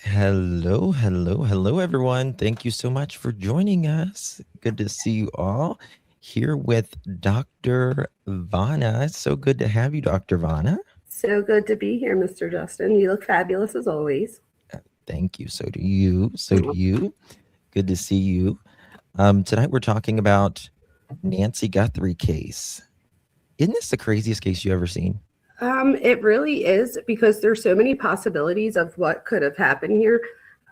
Hello, everyone. Thank you so much for joining us. Good to see you all here with Dr. Vona. It's so good to have you, Dr. Vona. So good to be here, Mr. Justin. You look fabulous as always. Thank you. So do you. So do you. Good to see you. Tonight we're talking about Nancy Guthrie case. Isn't this the craziest case you ever seen? It really is because there's so many possibilities of what could have happened here.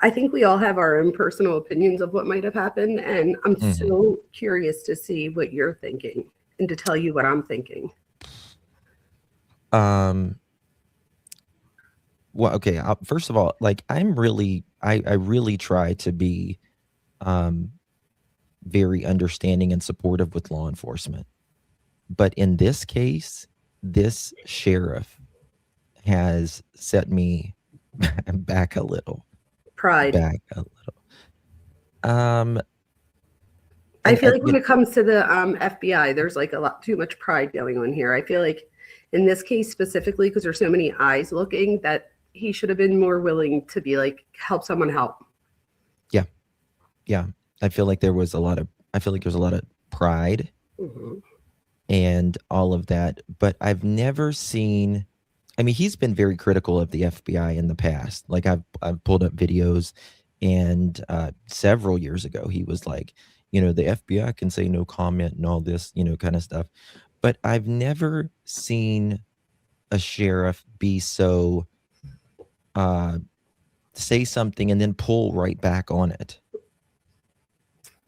I think we all have our own personal opinions of what might have happened, and I'm so curious to see what you're thinking and to tell you what I'm thinking. Well, okay. First of all, like I really try to be very understanding and supportive with law enforcement. But in this case, this sheriff has set me back a little. Pride. Back a little. I feel like when it comes to the FBI, there's like a lot too much pride going on here. I feel like in this case specifically, because there's so many eyes looking, that he should have been more willing to be like, help someone help. Yeah. I feel like there's a lot of pride and all of that. But I've never seen, I mean, he's been very critical of the FBI in the past. Like I've pulled up videos, and several years ago, he was like, the FBI can say no comment and all this, kind of stuff. But I've never seen a sheriff be so say something and then pull right back on it.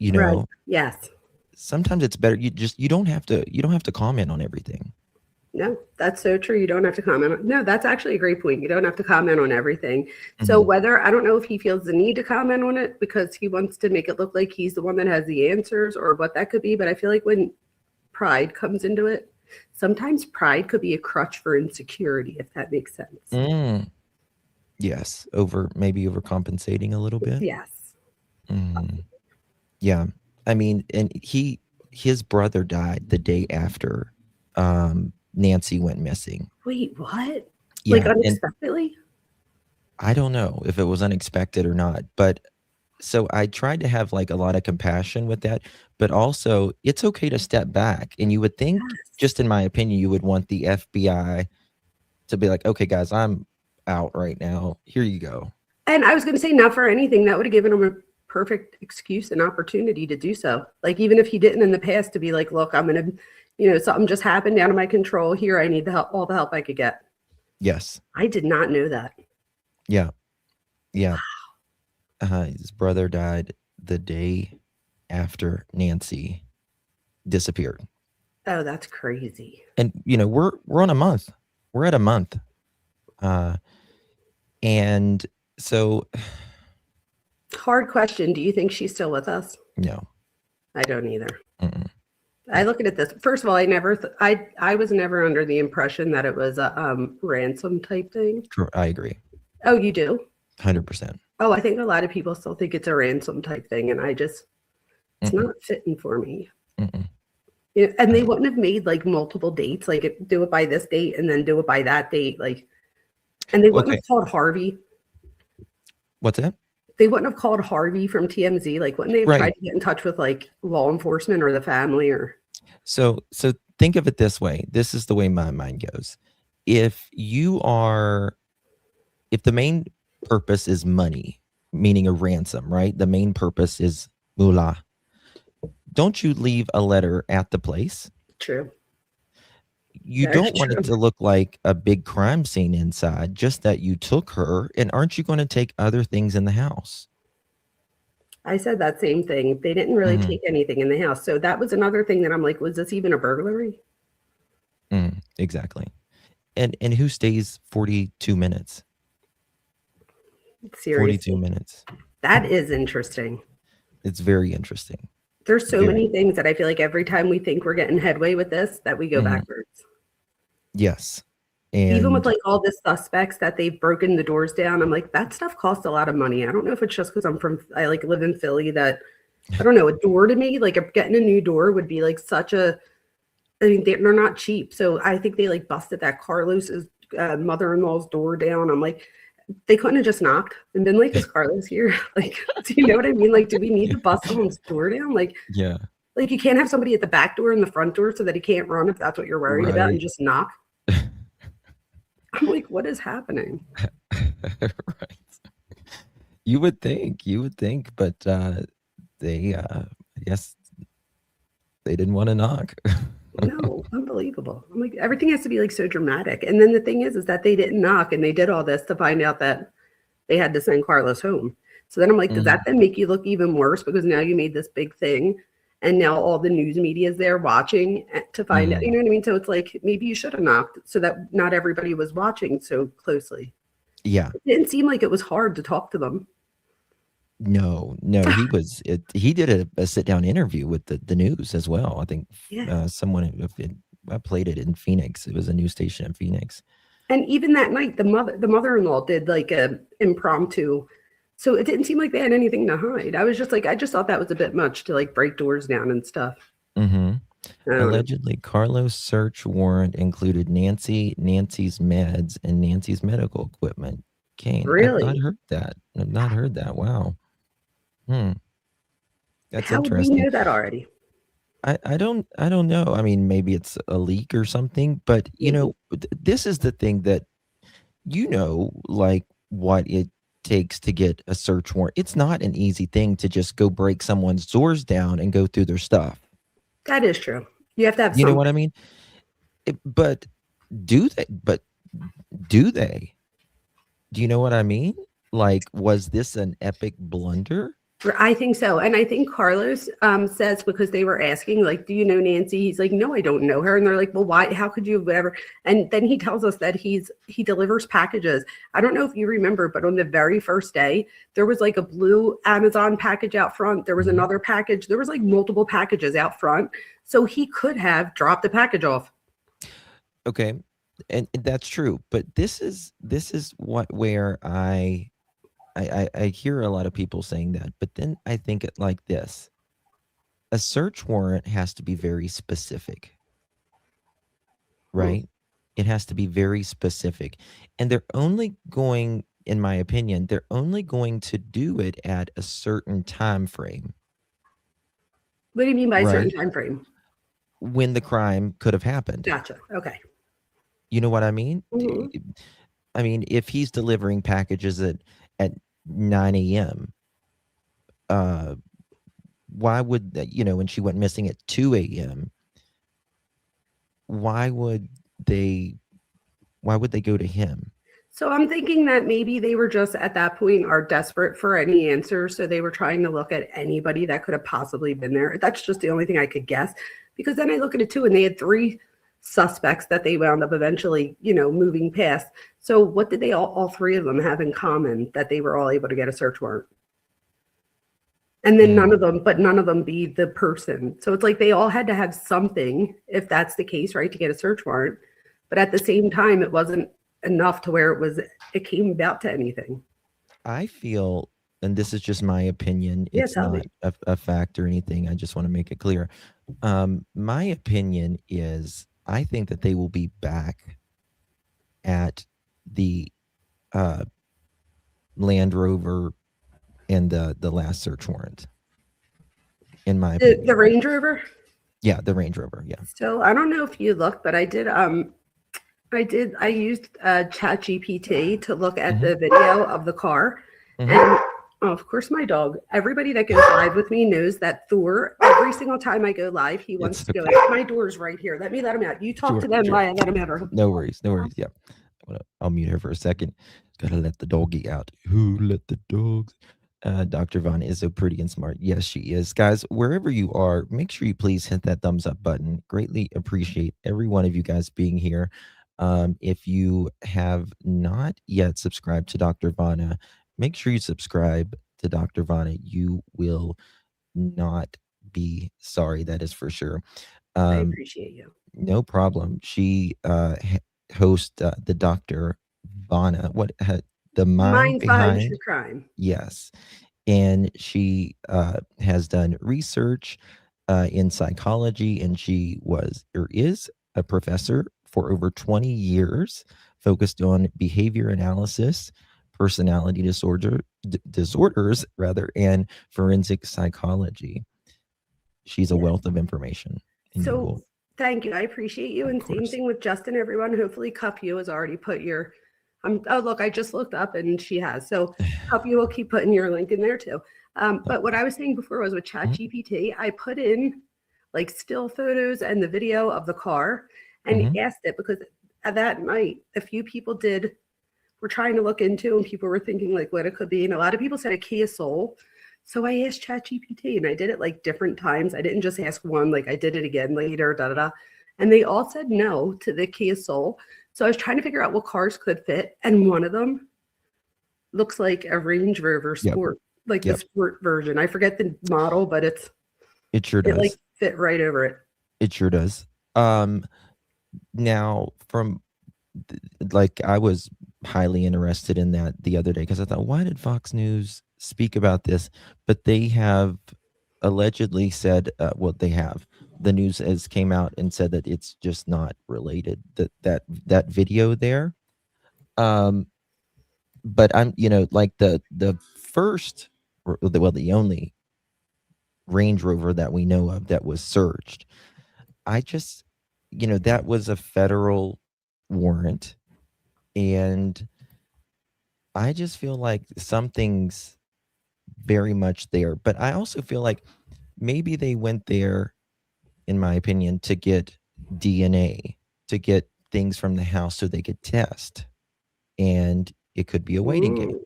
Right. Yes. Sometimes it's better. You don't have to comment on everything. No, that's so true. You don't have to comment. No, that's actually a great point. You don't have to comment on everything. So whether, I don't know if he feels the need to comment on it because he wants to make it look like he's the one that has the answers or what that could be. But I feel like when pride comes into it, sometimes pride could be a crutch for insecurity, if that makes sense. Yes. Maybe overcompensating a little bit. Yes. Yeah. I mean, and his brother died the day after Nancy went missing. Wait, what? Yeah, like unexpectedly? I don't know if it was unexpected or not, but so I tried to have like a lot of compassion with that, but also it's okay to step back. And you would think, just in my opinion, you would want the FBI to be like, okay, guys, I'm out right now. Here you go. And I was going to say, not for anything, that would have given him a perfect excuse and opportunity to do so. Like, even if he didn't in the past, to be like, look, I'm going to, something just happened out of my control here. I need the help, all the help I could get. Yes. I did not know that. Yeah. Yeah. His brother died the day after Nancy disappeared. Oh, that's crazy. And we're on a month. We're at a month. And so hard question. Do you think she's still with us? No. I don't either. I look at this. First of all, I was never under the impression that it was a ransom type thing. I agree. Oh, you do? 100%. Oh, I think a lot of people still think it's a ransom type thing, and it's not fitting for me. And they wouldn't have made like multiple dates, like do it by this date and then do it by that date, like. And they wouldn't have called Harvey. What's that? They wouldn't have called Harvey from TMZ. Like, wouldn't they have tried to get in touch with like law enforcement or the family or? So think of it this way. This is the way my mind goes. If the main purpose is money, meaning a ransom, right? The main purpose is moolah. Don't you leave a letter at the place? True. You don't want it to look like a big crime scene inside, just that you took her. And aren't you going to take other things in the house? I said that same thing. They didn't really take anything in the house. So that was another thing that I'm like, was this even a burglary? Exactly. And who stays 42 minutes? Seriously. 42 minutes. That is interesting. It's very interesting. There's so many things that I feel like every time we think we're getting headway with this, that we go backwards. Yes. And even with like all the suspects that they've broken the doors down, I'm like, that stuff costs a lot of money. I don't know if it's just because I like live in Philly that, I don't know, a door to me, like getting a new door would be like I mean, they're not cheap. So I think they like busted that Carlos's mother-in-law's door down. I'm like, they couldn't have just knocked and been like, "Is Carlos here?" Like, do you know what I mean? Like, do we need to bust someone's door down? Like, Yeah. like you can't have somebody at the back door and the front door so that he can't run if that's what you're worried about, and Right. just knock. I'm like, what is happening? Right. You would think, but they, I guess they didn't want to knock. No, unbelievable. I'm like, everything has to be like so dramatic. And then the thing is that they didn't knock and they did all this to find out that they had to send Carlos home. So then I'm like, does that then make you look even worse because now you made this big thing and now all the news media is there watching to find out, you know what I mean? So it's like, maybe you should have knocked so that not everybody was watching so closely. Yeah. It didn't seem like it was hard to talk to them. No, he did a sit down interview with the news as well. I think someone I played it in Phoenix. It was a news station in Phoenix. And even that night, the mother-in-law did like a impromptu. So it didn't seem like they had anything to hide. I was just like, I just thought that was a bit much to like break doors down and stuff. Allegedly, Carlos' search warrant included Nancy's meds, and Nancy's medical equipment. Kane, Really? I've not heard that. Wow. That's How would we interesting. know that already? I don't know. I mean, maybe it's a leak or something, but you know, this is the thing that like what it takes to get a search warrant. It's not an easy thing to just go break someone's doors down and go through their stuff. That is true. You have to have You know what I mean? But do they? Do you know what I mean? Like, was this an epic blunder? I think so. And I think Carlos says, because they were asking, like, do you know Nancy? He's like, no, I don't know her. And they're like, well, why? How could you? Whatever. And then he tells us that he delivers packages. I don't know if you remember, but on the very first day, there was like a blue Amazon package out front. There was another package. There was like multiple packages out front. So he could have dropped the package off. Okay. And that's true. But this is where I hear a lot of people saying that, but then I think it like this. A search warrant has to be very specific, right? It has to be very specific. And they're only going, in my opinion, they're only going to do it at a certain time frame. What do you mean by a certain time frame? When the crime could have happened. Gotcha. Okay. You know what I mean? I mean, if he's delivering packages at 9 a.m., why would that, when she went missing at 2 a.m., why would they go to him? So I'm thinking that maybe they were just at that point are desperate for any answer. So they were trying to look at anybody that could have possibly been there. That's just the only thing I could guess. Because then I look at it too, and they had 3 suspects that they wound up eventually, moving past. So what did they all 3 of them have in common that they were all able to get a search warrant? And then none of them be the person. So it's like they all had to have something, if that's the case, right, to get a search warrant. But at the same time, it wasn't enough to where it came about to anything. I feel, and this is just my opinion, it's not a fact or anything. I just want to make it clear. My opinion is I think that they will be back at the Land Rover and the last search warrant. In my opinion. The Range Rover? Yeah, the Range Rover. Yeah. So I don't know if you looked, but I did. I used ChatGPT to look at the video of the car, and of course, my dog. Everybody that goes live with me knows that Thor. Every single time I go live, he wants to go. My door's right here. Let him out. You talk to them. Let him out. No worries. Yeah. I'll mute her for a second. Gotta let the doggy out. Who let the dogs? Dr. Vona is so pretty and smart. Yes, she is. Guys, wherever you are, make sure you please hit that thumbs up button. Greatly appreciate every one of you guys being here. If you have not yet subscribed to Dr. Vona, make sure you subscribe to Dr. Vona. You will not be sorry. That is for sure. I appreciate you. No problem. She hosts the Dr. Vona. The mind behind your crime. Yes. And she has done research in psychology, and she is a professor for over 20 years, focused on behavior analysis, personality disorders rather, and forensic psychology. She's a wealth of information. And you So will, thank you. I appreciate you. And same course. thing with Justin, everyone. Hopefully Cup You has already put your oh look, I just looked up and she has. So Cup You will keep putting your link in there too. But what I was saying before was with ChatGPT, I put in like still photos and the video of the car and asked it, because that night a few people were trying to look into, and people were thinking like what it could be. And a lot of people said a Kia Soul. So I asked ChatGPT, and I did it like different times. I didn't just ask one, like I did it again later, and they all said no to the Kia Soul. So I was trying to figure out what cars could fit, and one of them looks like a Range Rover Sport, like the sport version. I forget the model, but it sure does. It like fit right over it. It sure does. Now, from like, I was highly interested in that the other day because I thought, why did Fox News speak about this? But they have allegedly said, the news has came out and said that it's just not related, that video there. But I'm, like the first, the only Range Rover that we know of that was searched, I just, that was a federal warrant, and I just feel like something's very much there. But I also feel like maybe they went there, in my opinion, to get DNA, to get things from the house so they could test, and it could be a waiting game,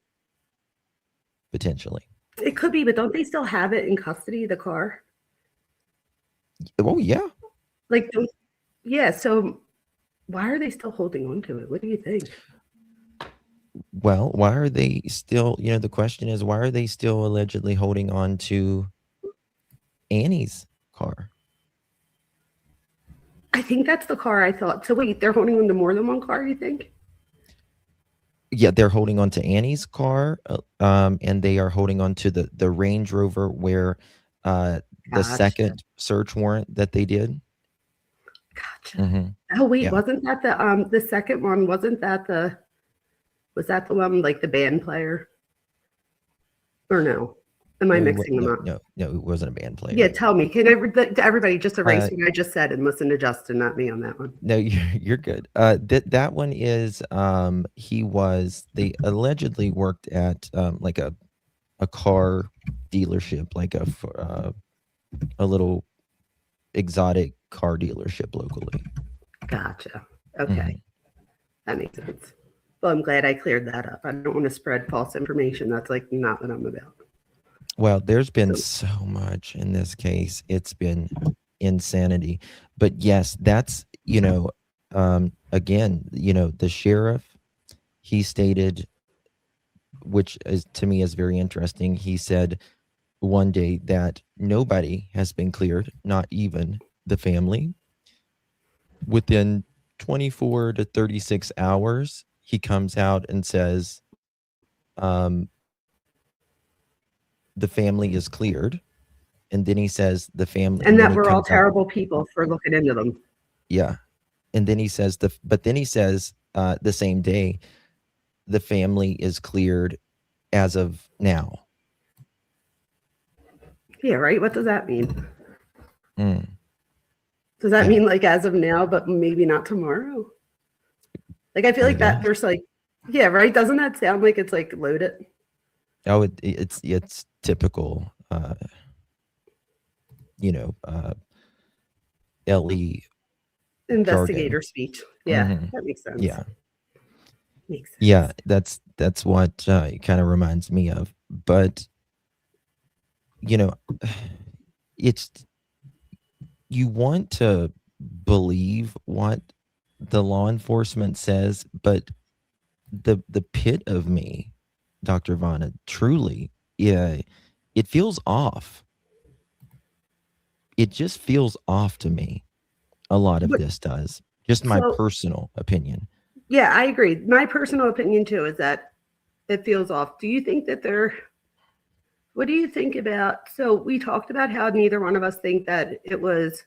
potentially. It could be, but don't they still have it in custody, the car? Oh yeah. Like, yeah. So why are they still holding on to it? What do you think? Well, why are they still, the question is, why are they still allegedly holding on to Annie's car? I think that's the car I thought. So wait, they're holding on to more than one car, you think? Yeah, they're holding on to Annie's car, and they are holding on to the Range Rover where the second search warrant that they did. Gotcha. Oh wait, wasn't that the second one? Was that the one like the band player? Or no? Am I mixing them up? No, it wasn't a band player. Yeah, tell me. Can everybody just erase what I just said and listen to Justin, not me on that one? No, you're good. That one is they allegedly worked at like a car dealership, like a little exotic car dealership locally. Gotcha. Okay. That makes sense. Well, I'm glad I cleared that up. I don't want to spread false information. That's like not what I'm about. Well, there's been so much in this case. It's been insanity. But yes, that's, again, the sheriff, he stated, which is to me is very interesting. He said one day that nobody has been cleared, not even the family. Within 24 to 36 hours, he comes out and says, the family is cleared. And then he says the family, and that we're all terrible people for looking into them. Yeah. And then he says the same day, the family is cleared as of now. Yeah, right. What does that mean? Does that mean like as of now, but maybe not tomorrow? Like, I feel like that there's like, yeah, right. Doesn't that sound like it's like loaded? Oh, it's typical, LE investigator jargon. speech. Yeah, that makes sense. Yeah. Makes sense. Yeah, that's what it kind of reminds me of. But it's, you want to believe what the law enforcement says, but the pit of me, Dr. Vona, truly, it feels off. It just feels off to me. A lot of this does. Just my personal opinion. Yeah, I agree. My personal opinion too is that it feels off. Do you think that what do you think about, so we talked about how neither one of us think that it was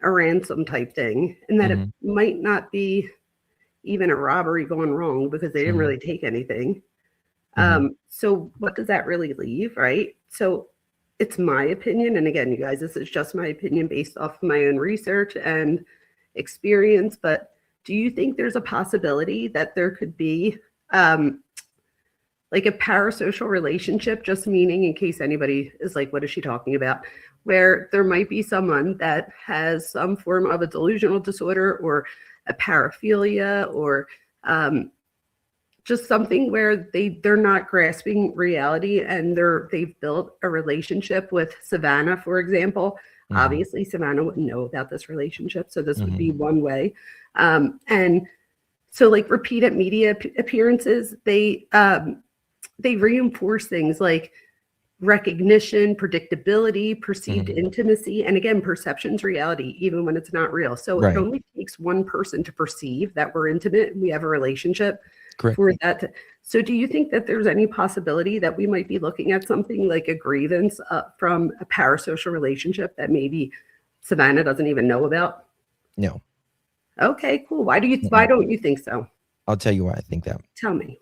a ransom type thing, and that it might not be even a robbery gone wrong because they didn't really take anything. So what does that really leave, right? So it's my opinion, and again, you guys, this is just my opinion based off of my own research and experience, but do you think there's a possibility that there could be like a parasocial relationship, just meaning, in case anybody is like, what is she talking about, where there might be someone that has some form of a delusional disorder or a paraphilia or just something where they're not grasping reality and they've built a relationship with Savannah, for example. Obviously Savannah wouldn't know about this relationship, so this would be one way. And so like repeated media appearances, they reinforce things like recognition, predictability, perceived intimacy, and again, perception's reality, even when it's not real. So it only takes one person to perceive that we're intimate and we have a relationship. Correct. For that. So do you think that there's any possibility that we might be looking at something like a grievance from a parasocial relationship that maybe Savannah doesn't even know about? No. Okay, cool. Why don't you think so? I'll tell you why I think that. Tell me.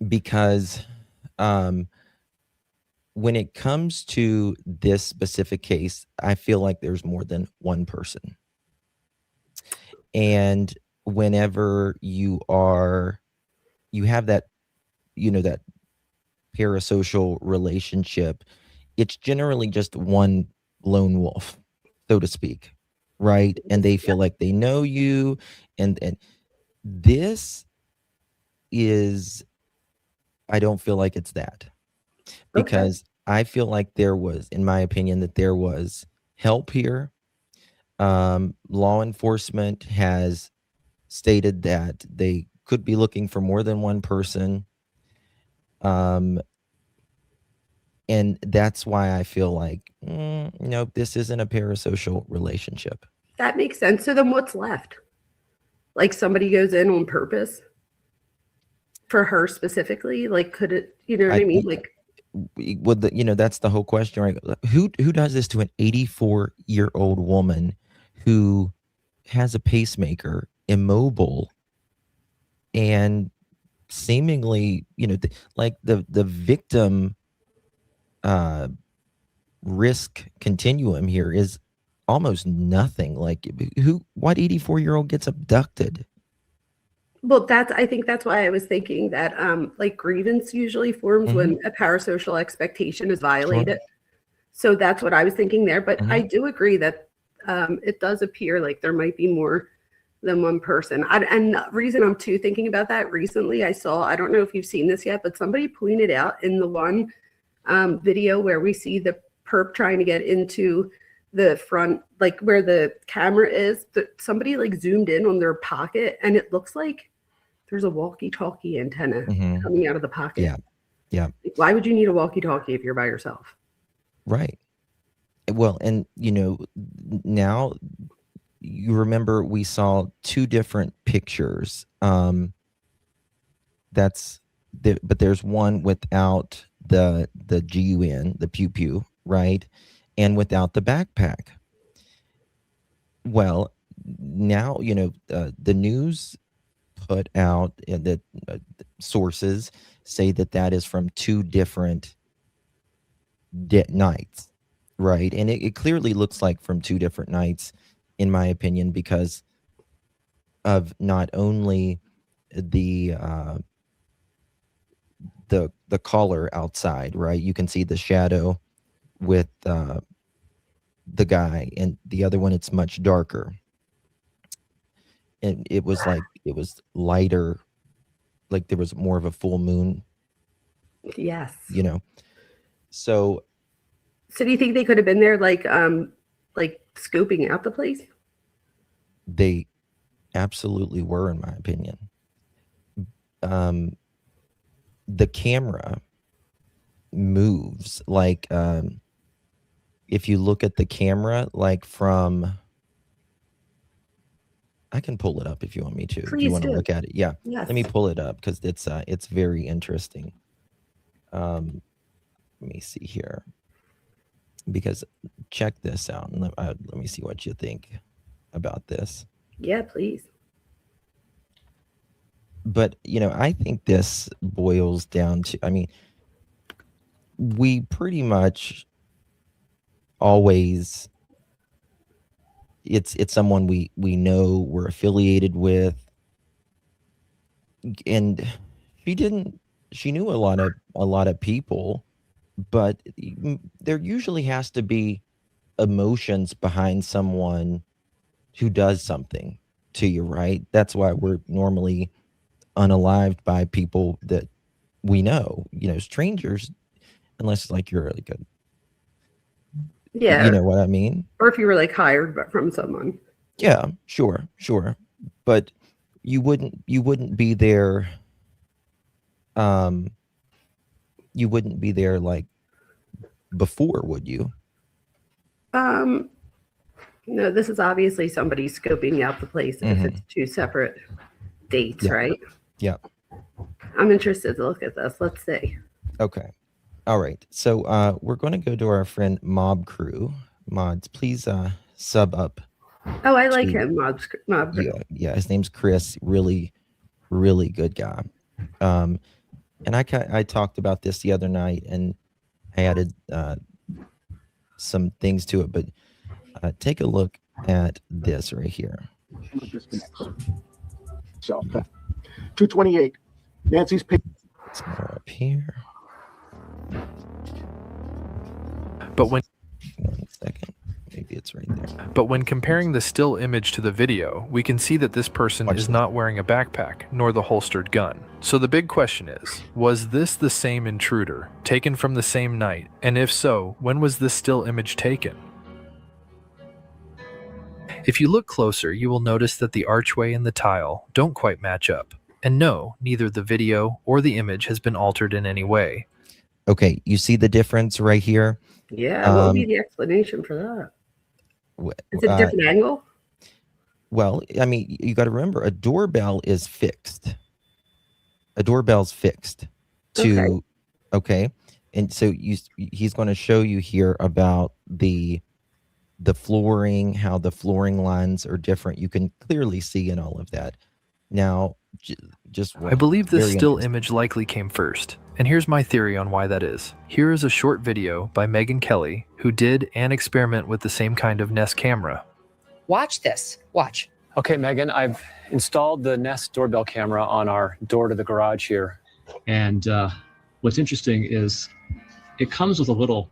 Because when it comes to this specific case, I feel like there's more than one person. And whenever you have that, that parasocial relationship, it's generally just one lone wolf, so to speak, right? And they feel like they know you. And this is, I don't feel like it's that. Because I feel like there was, in my opinion, that there was help here. Law enforcement has stated that they could be looking for more than one person. And that's why I feel like, nope, this isn't a parasocial relationship. That makes sense. So then what's left? Like somebody goes in on purpose for her specifically? Like, could it, you know what I mean? Like, would that's the whole question, right? Who does this to an 84-year-old woman who has a pacemaker, immobile, and seemingly, like the victim risk continuum here is almost nothing. Like, what 84-year-old gets abducted? Well, I think that's why I was thinking that like grievance usually forms when a parasocial expectation is violated. So that's what I was thinking there. But I do agree that it does appear like there might be more than one person. And the reason I'm too thinking about that, recently I don't know if you've seen this yet, but somebody pointed out in the one video where we see the perp trying to get into the front, like where the camera is, that somebody like zoomed in on their pocket and it looks like there's a walkie-talkie antenna coming out of the pocket. Yeah. Like, why would you need a walkie-talkie if you're by yourself? Right. Well, and now you remember we saw two different pictures. But there's one without the GUN, the pew pew, right, and without the backpack. Well, now the news put out that sources say that is from two different nights, right? And it clearly looks like from two different nights, in my opinion, because of not only the color outside, right? You can see the shadow with the guy, and the other one, it's much darker. And it was lighter, like there was more of a full moon. Yes. So do you think they could have been there like scoping out the place? They absolutely were, in my opinion. The camera moves like, if you look at the camera, like from, I can pull it up if you want me to. Please if you want do. to look at it. Yeah. Yes. Let me pull it up because it's very interesting. Let me see here. Because check this out. And let me see what you think about this. Yeah, please. But, I think this boils down to, we pretty much always, it's someone we know, we're affiliated with, and she knew a lot of people, but there usually has to be emotions behind someone who does something to you, right? That's why we're normally unalived by people that we know. Strangers, unless like you're like a, you Yeah. know what I mean? Or if you were like hired from someone. Yeah, sure. But you wouldn't be there. You wouldn't be there like before, would you? No, this is obviously somebody scoping out the place if it's two separate dates, Yeah. right? Yeah. I'm interested to look at this. Let's see. Okay. All right. So we're going to go to our friend Mob Crew. Mods, please sub up. Oh, I like him. Mob. Yeah. His name's Chris. Really, really good guy. And I talked about this the other night, and I added some things to it. But take a look at this right here. So, 228. Nancy's pick. It's more up here. But when 1 second. Maybe it's right there. But when comparing the still image to the video, we can see that this person is not wearing a backpack, nor the holstered gun. So the big question is, was this the same intruder, taken from the same night? And if so, when was this still image taken? If you look closer, you will notice that the archway and the tile don't quite match up. And no, neither the video or the image has been altered in any way. Okay, you see the difference right here? Yeah, what would be the explanation for that? It's a different angle? Well, you got to remember, a doorbell is fixed. A doorbell's fixed to, okay. And so he's going to show you here about the flooring, how the flooring lines are different. You can clearly see in all of that. Now, I believe this still image likely came first, and here's my theory on why that is. Here is a short video by Megan Kelly, who did an experiment with the same kind of Nest camera. Watch this. Watch. Okay, Megan, I've installed the Nest doorbell camera on our door to the garage here. And what's interesting is it comes with a little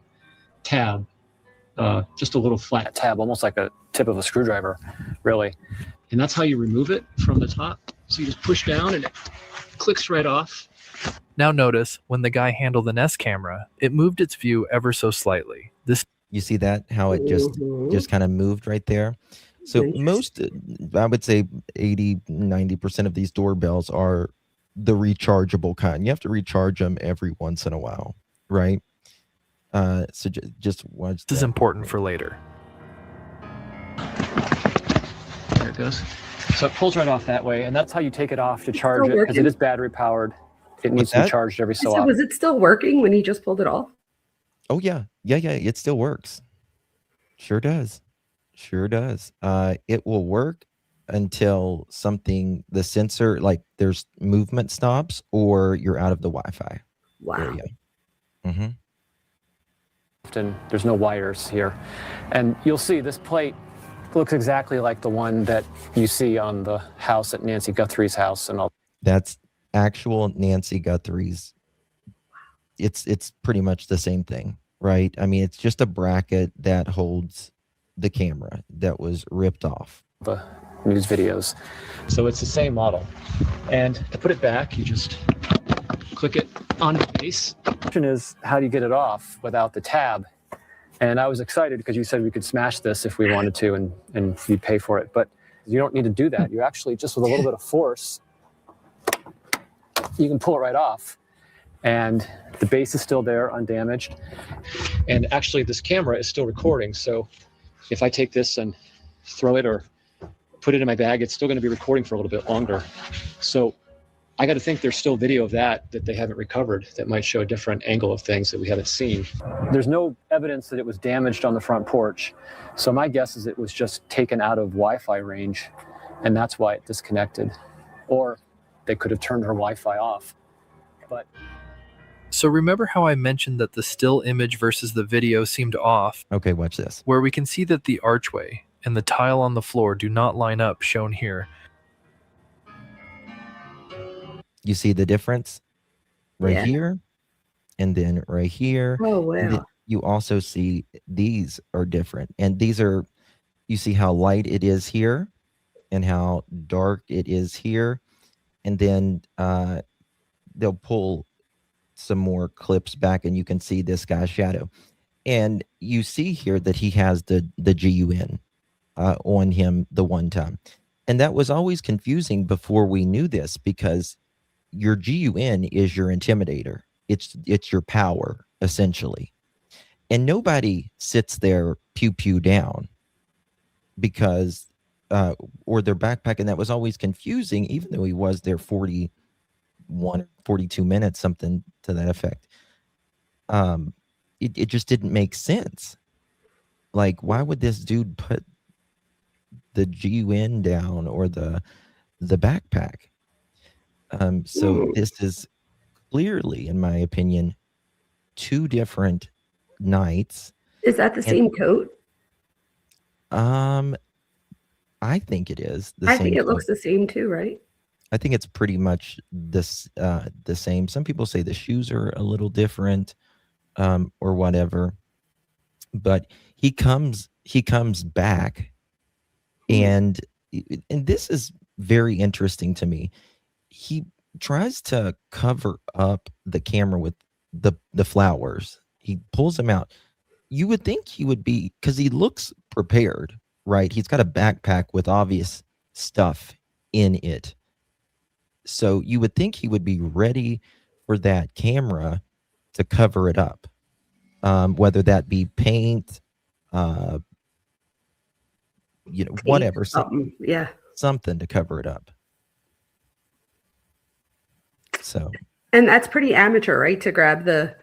tab, just a little flat tab, almost like a tip of a screwdriver, really. And that's how you remove it from the top. So you just push down and it clicks right off. Now notice, when the guy handled the Nest camera, it moved its view ever so slightly. You see that? How it just kind of moved right there? So most, I would say 80, 90% of these doorbells are the rechargeable kind. You have to recharge them every once in a while, right? So just watch. This is important for later. There it goes. So it pulls right off that way, and that's how you take it off to charge it, because it is battery powered. It needs to be charged every so often. Was it still working when he just pulled it off? Oh yeah. It still works. Sure does. It will work until the sensor, like there's movement stops or you're out of the Wi-Fi. Wow. Area. Mm-hmm. And there's no wires here. And you'll see this plate looks exactly like the one that you see on the house at Nancy Guthrie's house. And all. That's actual Nancy Guthrie's. It's pretty much the same thing, right? It's just a bracket that holds the camera that was ripped off. The news videos. So it's the same model. And to put it back, you just click it on the base. The question is, how do you get it off without the tab? And I was excited because you said we could smash this if we wanted to and you'd pay for it. But you don't need to do that. You actually, just with a little bit of force, you can pull it right off. And the base is still there, undamaged. And actually, this camera is still recording. So if I take this and throw it or put it in my bag, it's still going to be recording for a little bit longer. So I got to think there's still video of that they haven't recovered that might show a different angle of things that we haven't seen. There's no evidence that it was damaged on the front porch. So my guess is it was just taken out of Wi-Fi range, and that's why it disconnected. Or they could have turned her Wi-Fi off. But So remember how I mentioned that the still image versus the video seemed off, Okay, watch this. where we can see that the archway and the tile on the floor do not line up, shown here. You see the difference right Yeah. here, and then right here. Oh, And then wow. you also see these are different, and these are, you see how light it is here and how dark it is here, and then they'll pull some more clips back and you can see this guy's shadow, and you see here that he has the GUN on him the one time, and that was always confusing before we knew this, because your GUN is your intimidator. It's your power, essentially. And nobody sits there pew down because or their backpack, and that was always confusing, even though he was there 41 42 minutes, something to that effect. It just didn't make sense. Like, why would this dude put the GUN down or the backpack? So this is clearly, in my opinion, two different nights. Is that the same coat? I think it is I think it coat. looks the same too, right? I think it's pretty much this the same. Some people say the shoes are a little different, or whatever. But he comes back, and this is very interesting to me. He tries to cover up the camera with the flowers. He pulls them out. You would think he would be, because he looks prepared, right? He's got a backpack with obvious stuff in it. So you would think he would be ready for that camera to cover it up. Whether that be paint, whatever, Something. Yeah. something to cover it up. So, And that's pretty amateur, right? To grab the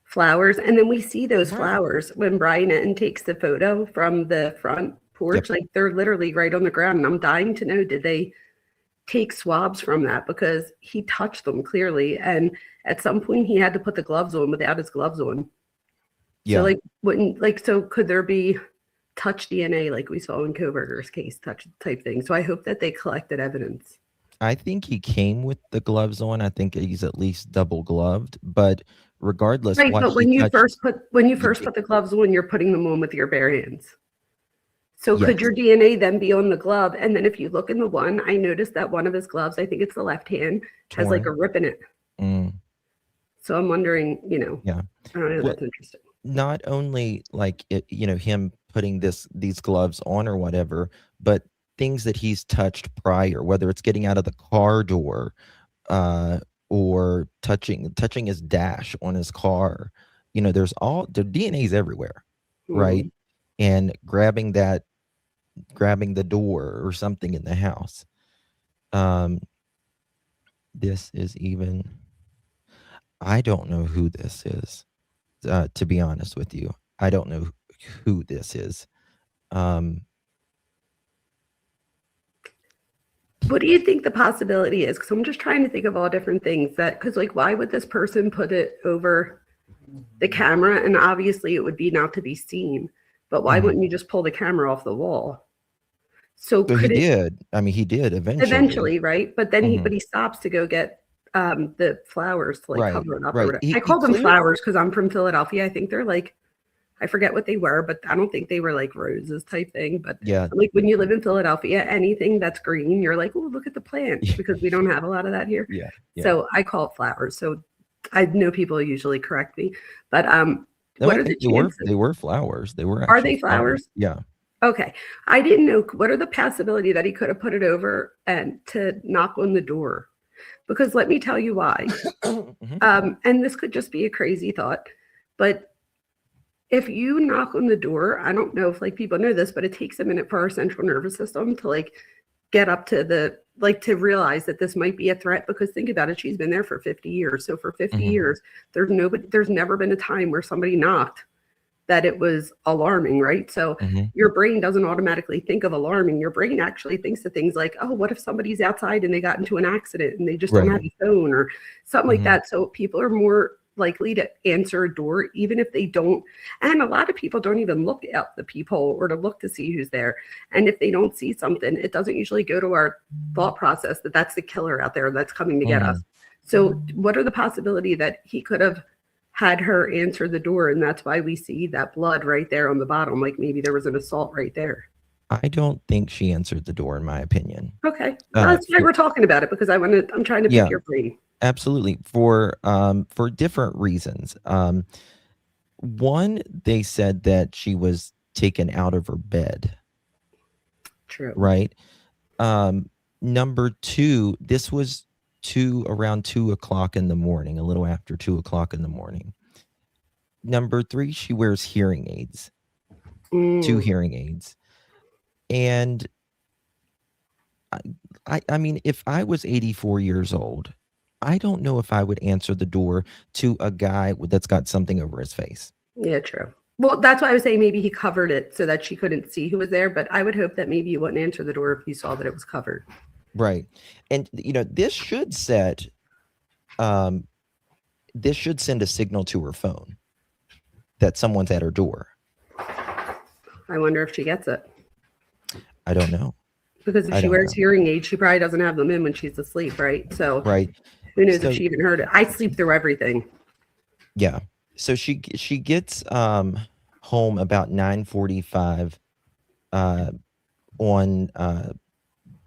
flowers. And then we see those flowers when Brian Etten takes the photo from the front porch. Yep. Like, they're literally right on the ground. And I'm dying to know, did they take swabs from that? Because he touched them clearly. And at some point he had to put the gloves on without his gloves on. yeah. So so could there be touch DNA like we saw in Koberger's case, touch type thing? So I hope that they collected evidence. I think he came with the gloves on. I think he's at least double gloved, but regardless, Right, what but when he you touched- first put the gloves on, you're putting them on with your bare hands. So could Yes. your DNA then be on the glove? And then if you look in the one, I noticed that one of his gloves, I think it's the left hand, has like a torn. rip in it. Mm, So I'm wondering, yeah. I don't know, Well, that's interesting. Not only like him putting these gloves on or whatever, but things that he's touched prior, whether it's getting out of the car door, or touching his dash on his car. There's the DNA's everywhere, right? And grabbing the door or something in the house. This is even, I don't know who this is. To be honest with you, I don't know who this is. What do you think the possibility is? Because I'm just trying to think of all different things because why would this person put it over the camera? And obviously it would be not to be seen, but why wouldn't you just pull the camera off the wall? So he did. I mean, he did eventually, right? But then he stops to go get the flowers to cover it up. Right. Or whatever. I call them flowers because I'm from Philadelphia. I think they're I forget what they were, but I don't think they were like roses type thing. But yeah, when you live in Philadelphia, anything that's green, you're like, oh, look at the plant, because we don't have a lot of that here. Yeah. So I call it flowers. So I know people usually correct me, but No, what I are the think chances? they were flowers. They were. Are actually they flowers? Yeah. Okay. I didn't know. What are the possibility that he could have put it over and to knock on the door? Because let me tell you why. And this could just be a crazy thought, but if you knock on the door, I don't know if people know this, but it takes a minute for our central nervous system to get up to to realize that this might be a threat. Because think about it, she's been there for 50 years. So for 50 years, there's never been a time where somebody knocked that it was alarming, right? So Mhm. your brain doesn't automatically think of alarming. Your brain actually thinks of things like, oh, what if somebody's outside and they got into an accident and they just don't Right. have a phone or something like Mhm. that. So people are more likely to answer a door, even if they don't. And a lot of people don't even look out the peephole or to look to see who's there. And if they don't see something, it doesn't usually go to our thought process that that's the killer out there that's coming to get us. Mhm. So what are the possibility that he could have had her answer the door, and that's why we see that blood right there on the bottom, like maybe there was an assault right there? I don't think she answered the door, in my opinion. Okay, well, that's why we're talking about it, because I'm trying to pick Yeah. your brain. Absolutely, for different reasons. One, they said that she was taken out of her bed, True. right? Number two, this was around 2 o'clock in the morning, a little after 2 o'clock in the morning. Number three, she wears hearing aids, 2 hearing aids. And I mean, if I was 84 years old, I don't know if I would answer the door to a guy that's got something over his face. Yeah, true. Well, that's why I was saying maybe he covered it so that she couldn't see who was there, but I would hope that maybe you wouldn't answer the door if you saw that it was covered. Right. And this should send a signal to her phone that someone's at her door. I wonder if she gets it. I don't know. Because if I she don't wears know. hearing aids, she probably doesn't have them in when she's asleep, right? So Right. who knows So- if she even heard it. I sleep through everything. Yeah. So she gets home about 9:45 on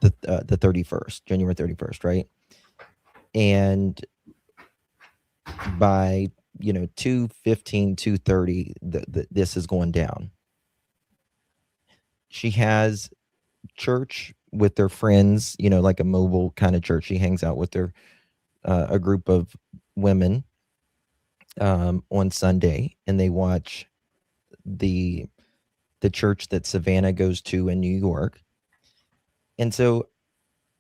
the 31st, January 31st, right? And by 2:15, 2:30, this is going down. She has church with their friends, like a mobile kind of church. She hangs out with a group of women on Sunday, and they watch the church that Savannah goes to in New York. And so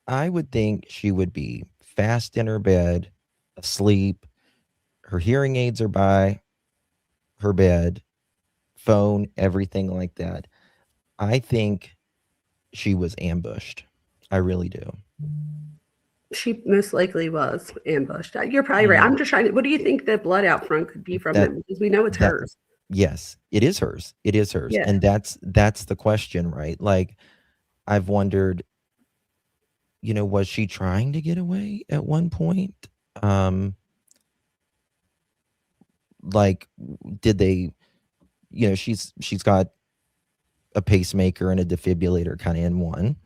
I would think she would be fast in her bed, asleep. Her hearing aids are by her bed, phone, everything like that. I think she was ambushed. I really do. She most likely was ambushed. You're probably right. I'm just trying to, what do you think the blood out front could be from them? Because we know it's hers. Yes, it is hers. It is hers. Yeah. And that's the question, right? Like, I've wondered, was she trying to get away at one point? Like, did they, she's got a pacemaker and a defibrillator kind of in one.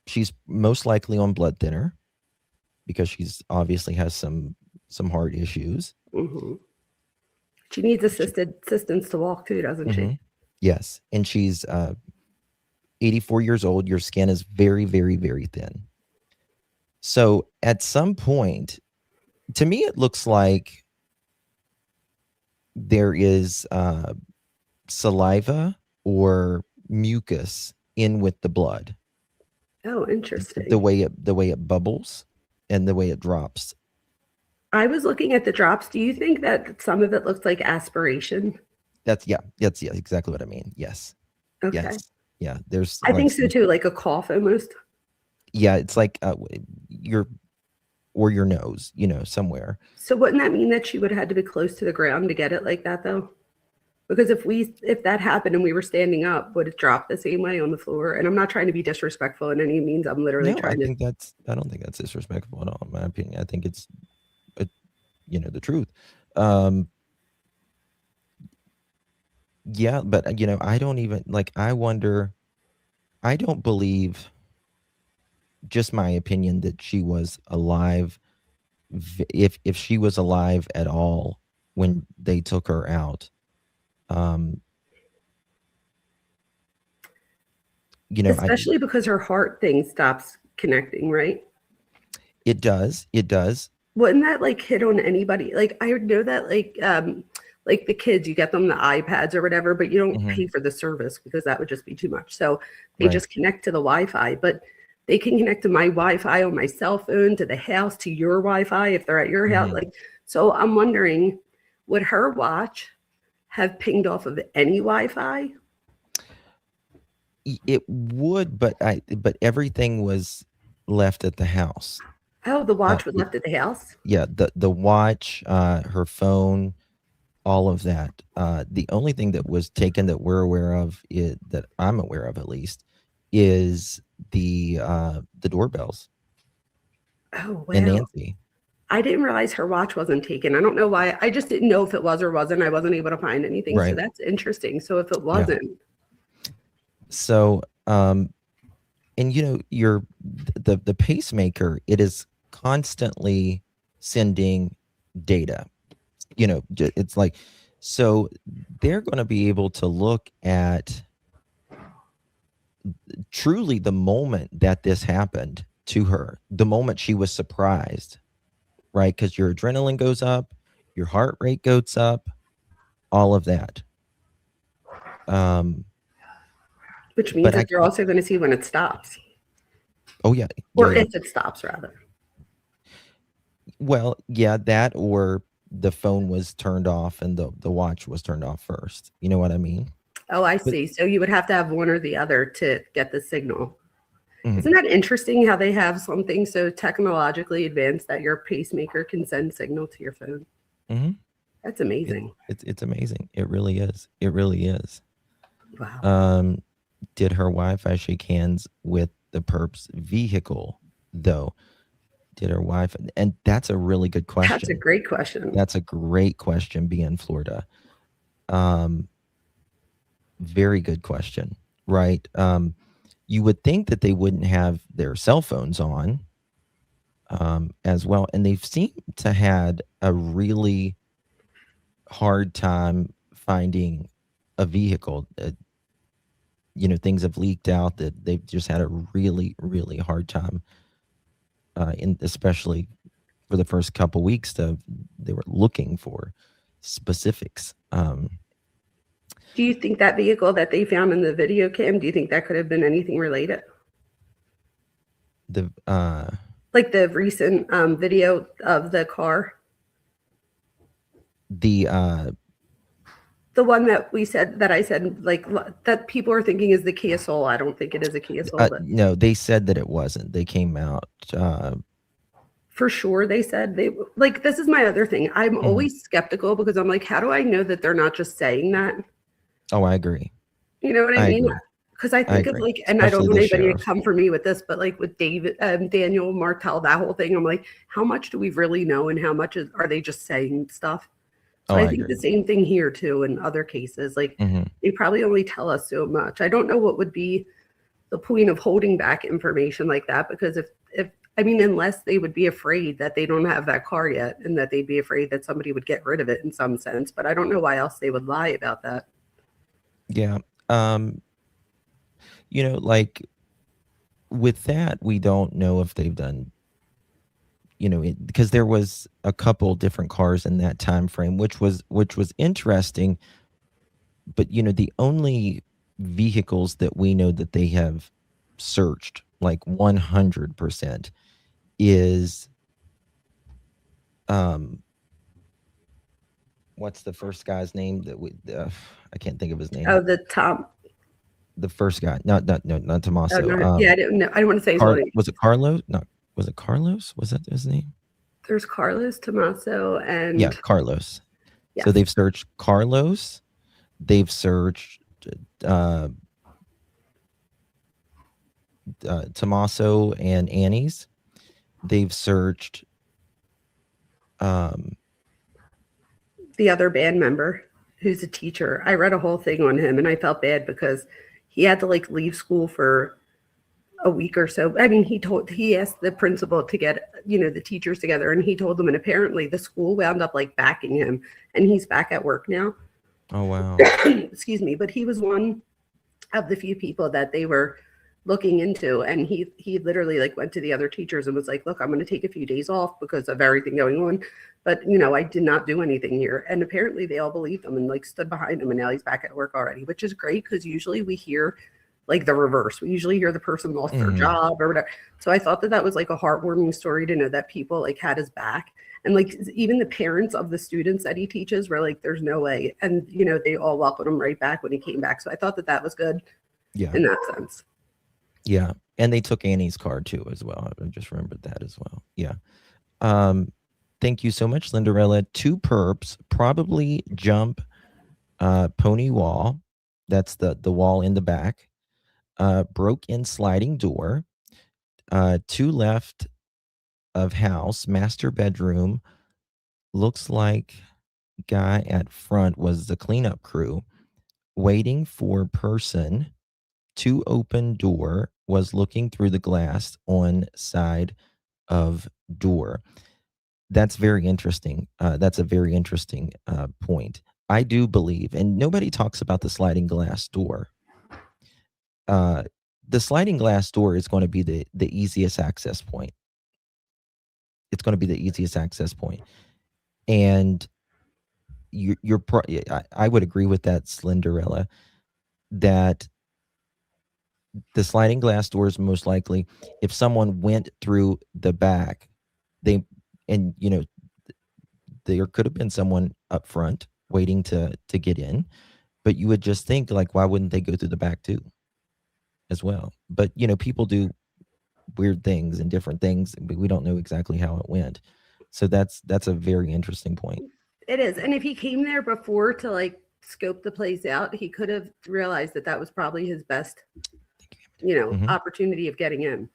She's most likely on blood thinner because she's obviously has some heart issues. Mm-hmm. She needs assistance to walk too, doesn't she? Yes. And she's 84 years old. Your skin is very, very, very thin. So at some point, to me, it looks like there is saliva or mucus in with the blood. Oh, interesting. The way it bubbles and the way it drops. I was looking at the drops. Do you think that some of it looks like aspiration? That's exactly what I mean. Yes. Okay. Yes. Yeah. There's. I think so too, like a cough almost. Yeah, it's like your nose, somewhere. So wouldn't that mean that she would have had to be close to the ground to get it like that though? Because if that happened and we were standing up, would it drop the same way on the floor? And I'm not trying to be disrespectful in any means. I'm literally trying to. I don't think that's disrespectful at all, in my opinion. I think it's, the truth. Yeah, but I don't even I wonder. I don't believe. Just my opinion that she was alive. If she was alive at all when they took her out. Especially because her heart thing stops connecting, right? It does. Wouldn't that hit on anybody? I know that the kids, you get them the iPads or whatever, but you don't pay for the service because that would just be too much. So they just connect to the Wi-Fi, but they can connect to my Wi-Fi on my cell phone, to the house, to your Wi-Fi if they're at your house. So I'm wondering, would her watch have pinged off of any Wi-Fi? It would, but everything was left at the house. Oh, the watch was left at the house? Yeah, the watch, her phone, all of that. The only thing that was taken that we're aware of, that I'm aware of at least, is the doorbells. Oh, wow. And Nancy. I didn't realize her watch wasn't taken. I don't know why. I just didn't know if it was or wasn't. I wasn't able to find anything. So Right. that's interesting. So if it wasn't. So, and the pacemaker, it is constantly sending data. It's like, so they're going to be able to look at truly the moment that this happened to her, the moment she was surprised, right? Because your adrenaline goes up, your heart rate goes up, all of that. Which means that you're also going to see when it stops. Oh, yeah. Or yeah. if it stops, rather. Well, yeah, that or the phone was turned off and the watch was turned off first. You know what I mean? Oh, I see. So you would have to have one or the other to get the signal. Mhm. Isn't that interesting how they have something so technologically advanced that your pacemaker can send signal to your phone? Mm-hmm. That's amazing. It's amazing. It really is. It really is. Wow. Did her Wi-Fi shake hands with the perp's vehicle, though? Did her Wi-Fi? And that's a really good question. That's a great question. That's a great question, being in Florida. Very good question, right? You would think that they wouldn't have their cell phones on as well. And they've seemed to had a really hard time finding a vehicle. Things have leaked out that they've just had a really, really hard time, especially for the first couple weeks. They were looking for specifics. Do you think that vehicle that they found in the video cam, do you think that could have been anything related? Like the recent video of the car? The one that I said, like, that people are thinking is the Kia Soul. I don't think it is a Kia Soul. No, they said that it wasn't. They came out. For sure, they said this is my other thing. I'm always skeptical because I'm like, how do I know that they're not just saying that? Oh, I agree. You know what I mean? Because I think of and I don't want anybody to come for me with this, but like with Daniel Martel, that whole thing, I'm like, how much do we really know and how much are they just saying stuff? So I think the same thing here too in other cases. Like they probably only tell us so much. I don't know what would be the point of holding back information like that, because unless they would be afraid that they don't have that car yet and that they'd be afraid that somebody would get rid of it in some sense. But I don't know why else they would lie about that. Yeah. Like with that, we don't know if they've done, because there was a couple different cars in that time frame, which was interesting. But, the only vehicles that we know that they have searched like 100% is, what's the first guy's name that I can't think of his name. Oh, the first guy, not Tommaso. I don't know. I don't want to say his name. Was it Carlos? No, was it Carlos? Was that his name? There's Carlos, Tommaso, and Carlos. Yes. So they've searched Carlos. They've searched Tommaso and Annie's. They've searched the other band member who's a teacher. I read a whole thing on him and I felt bad because he had to leave school for a week or so. I mean, he asked the principal to get, the teachers together, and he told them, and apparently the school wound up backing him, and he's back at work now. Oh, wow. Excuse me. But he was one of the few people that they were looking into, and he literally went to the other teachers and was like, look, I'm going to take a few days off because of everything going on, but I did not do anything here. And apparently they all believed him and stood behind him, and now he's back at work already, which is great, because usually we hear like the reverse. We usually hear the person lost their job or whatever. So I thought that that was like a heartwarming story to know that people like had his back. And like even the parents of the students that he teaches were like, there's no way. And, you know, they all welcomed him right back when he came back. So I thought that that was good in that sense. Yeah. And they took Annie's card too, as well. I just remembered that as well. Yeah. Thank you so much, Lindarella. 2 perps probably jump pony wall. That's the wall in the back. Broke in sliding door. 2 left of house, master bedroom. Looks like guy at front was the cleanup crew. Waiting for person. 2 open door, was looking through the glass on side of door. That's very interesting. That's a very interesting point. I do believe, and nobody talks about the sliding glass door. The sliding glass door is going to be the easiest access point. It's going to be the easiest access point. And I would agree with that, Slenderella, that the sliding glass door is most likely if someone went through the back, there could have been someone up front waiting to get in, but you would just think like, why wouldn't they go through the back too as well? But people do weird things and different things, but we don't know exactly how it went. So that's a very interesting point. It is. And if he came there before to like scope the place out, he could have realized that that was probably his best opportunity of getting in.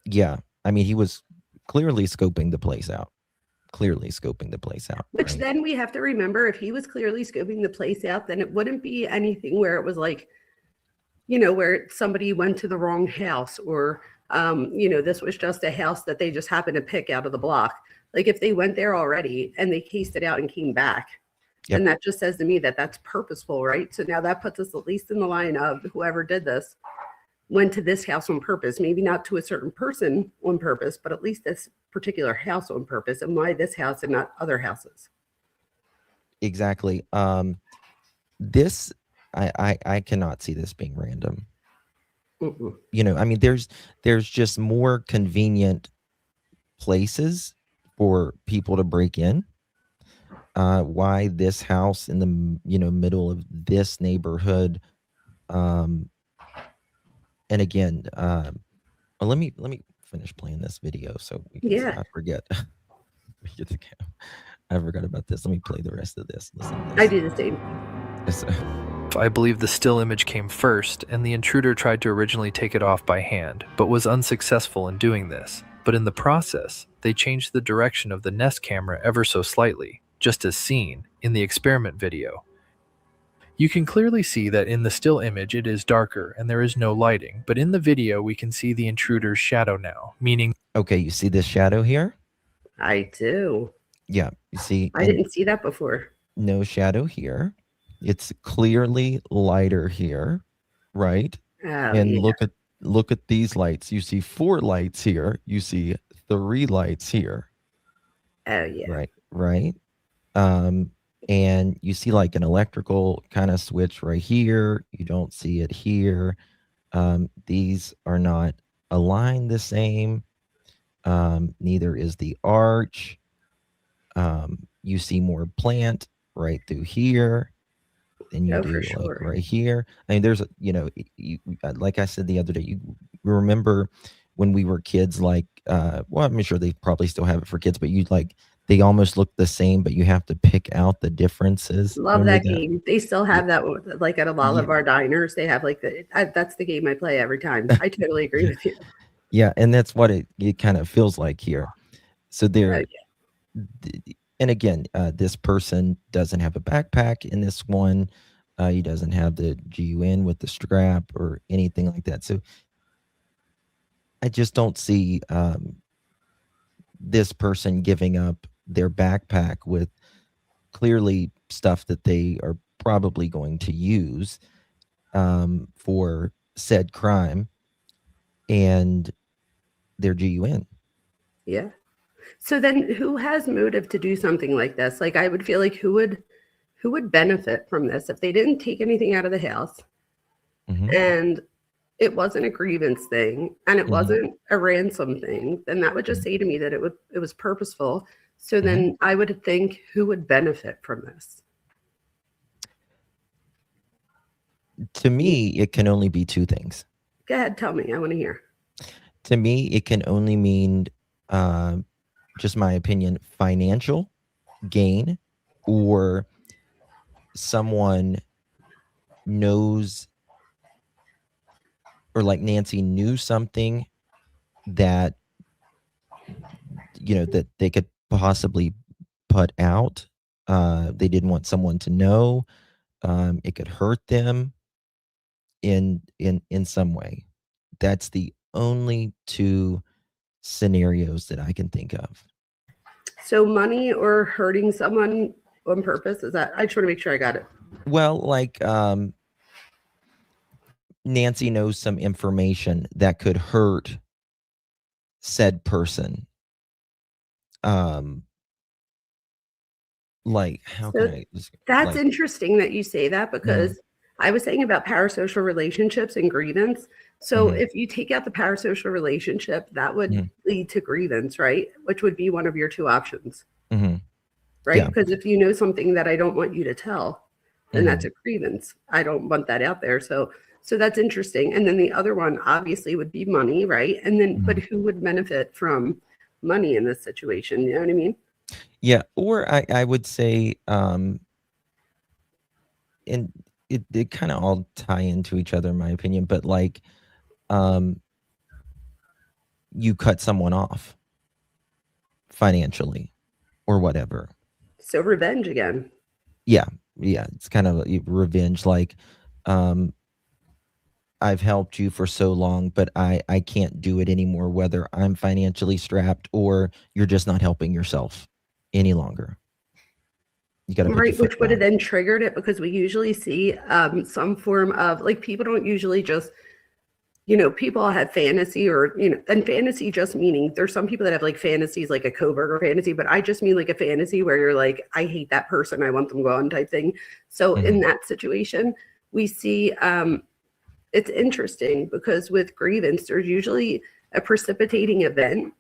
Yeah. I mean, he was clearly scoping the place out. Which right? Then we have to remember, if he was clearly scoping the place out, then it wouldn't be anything where it was like, where somebody went to the wrong house or, this was just a house that they just happened to pick out of the block. Like if they went there already and they cased it out and came back, Yep. then that just says to me that that's purposeful, right? So now that puts us at least in the line of whoever did this went to this house on purpose, maybe not to a certain person on purpose, but at least this particular house on purpose. And why this house and not other houses? Exactly. This, I cannot see this being random. I mean, there's just more convenient places for people to break in. Why this house in the middle of this neighborhood? And again, let me finish playing this video so we can, I forget. I forgot about this. Let me play the rest of this. Listen to this. I do the same. I believe the still image came first, and the intruder tried to originally take it off by hand, but was unsuccessful in doing this. But in the process, they changed the direction of the Nest camera ever so slightly, just as seen in the experiment video. You can clearly see that in the still image it is darker and there is no lighting, but in the video we can see the intruder's shadow now, meaning... Okay, you see this shadow here? I do. Yeah, you see... I didn't see that before. No shadow here. It's clearly lighter here, right? Oh, and yeah. look at these lights. You see 4 lights here. You see 3 lights here. Oh, yeah. Right. And you see like an electrical kind of switch right here. You don't see it here. These are not aligned the same. Neither is the arch. You see more plant right through here than you do like right here. I mean, there's like I said the other day, you remember when we were kids, like well, I'm sure they probably still have it for kids, but they almost look the same, but you have to pick out the differences. Love that game. They still have that, like at a lot of our diners. They have like that's the game I play every time. I totally agree with you. Yeah, and that's what it kind of feels like here. So there, and again, this person doesn't have a backpack in this one. He doesn't have the GUN with the strap or anything like that. So I just don't see this person giving up their backpack with clearly stuff that they are probably going to use for said crime and their GUN. Yeah. So then who has motive to do something like this? Like I would feel like who would benefit from this if they didn't take anything out of the house? Mhm. and it wasn't a grievance thing and it Mhm. wasn't a ransom thing, then that would just say to me that it was purposeful. So then I would think, who would benefit from this? To me, it can only be two things. Go ahead, tell me. I want to hear. To me, it can only mean, just my opinion, financial gain, or someone knows, or like Nancy knew something that, that they could possibly put out. They didn't want someone to know. It could hurt them in some way. That's the only two scenarios that I can think of. So money or hurting someone on purpose, is that, I just want to make sure I got it. Well, like, Nancy knows some information that could hurt said person. Like, how So can I? That's Like, interesting that you say that, because I was saying about parasocial relationships and grievance. So if you take out the parasocial relationship, that would lead to grievance, right? Which would be one of your two options, right? Yeah. Because if you know something that I don't want you to tell, then that's a grievance. I don't want that out there. So that's interesting. And then the other one obviously would be money, right? And then, but who would benefit from money in this situation? You know what I mean? Yeah, or I would say, and it kind of all tie into each other in my opinion, but like, you cut someone off financially or whatever. So revenge again. Yeah, it's kind of revenge. Like, I've helped you for so long, but I can't do it anymore, whether I'm financially strapped or you're just not helping yourself any longer. You got to put your Right, foot which would have down. then triggered it, because we usually see some form of, like, people don't usually just, people have fantasy, or, and fantasy just meaning, there's some people that have like fantasies, like a covert or fantasy, but I just mean like a fantasy where you're like, I hate that person, I want them gone type thing. So in that situation, we see, it's interesting because with grievance, there's usually a precipitating event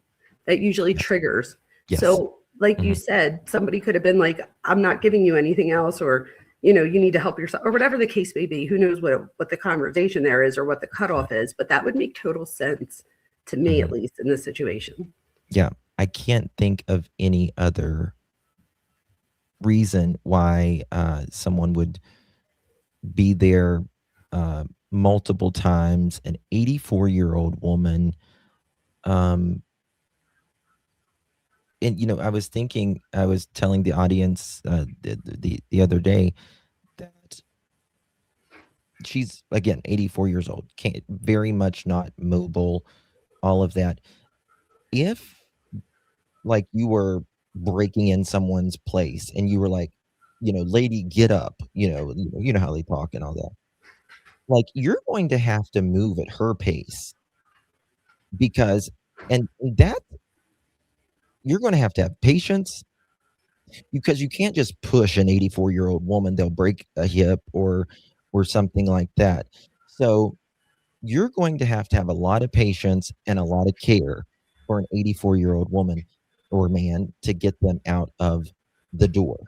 that usually triggers. Yes. So like you said, somebody could have been like, I'm not giving you anything else, or, you need to help yourself, or whatever the case may be. Who knows what the conversation there is or what the cutoff is, but that would make total sense to me, at least in this situation. Yeah. I can't think of any other reason why someone would be there multiple times. An 84-year-old woman. And I was telling the audience the other day that she's, again, 84 years old, very much not mobile, all of that. If, like, you were breaking in someone's place and you were like, lady, get up, you know how they talk and all that. Like, you're going to have to move at her pace, because, and that, you're going to have patience, because you can't just push an 84-year-old woman. They'll break a hip or something like that. So you're going to have a lot of patience and a lot of care for an 84-year-old woman or man to get them out of the door.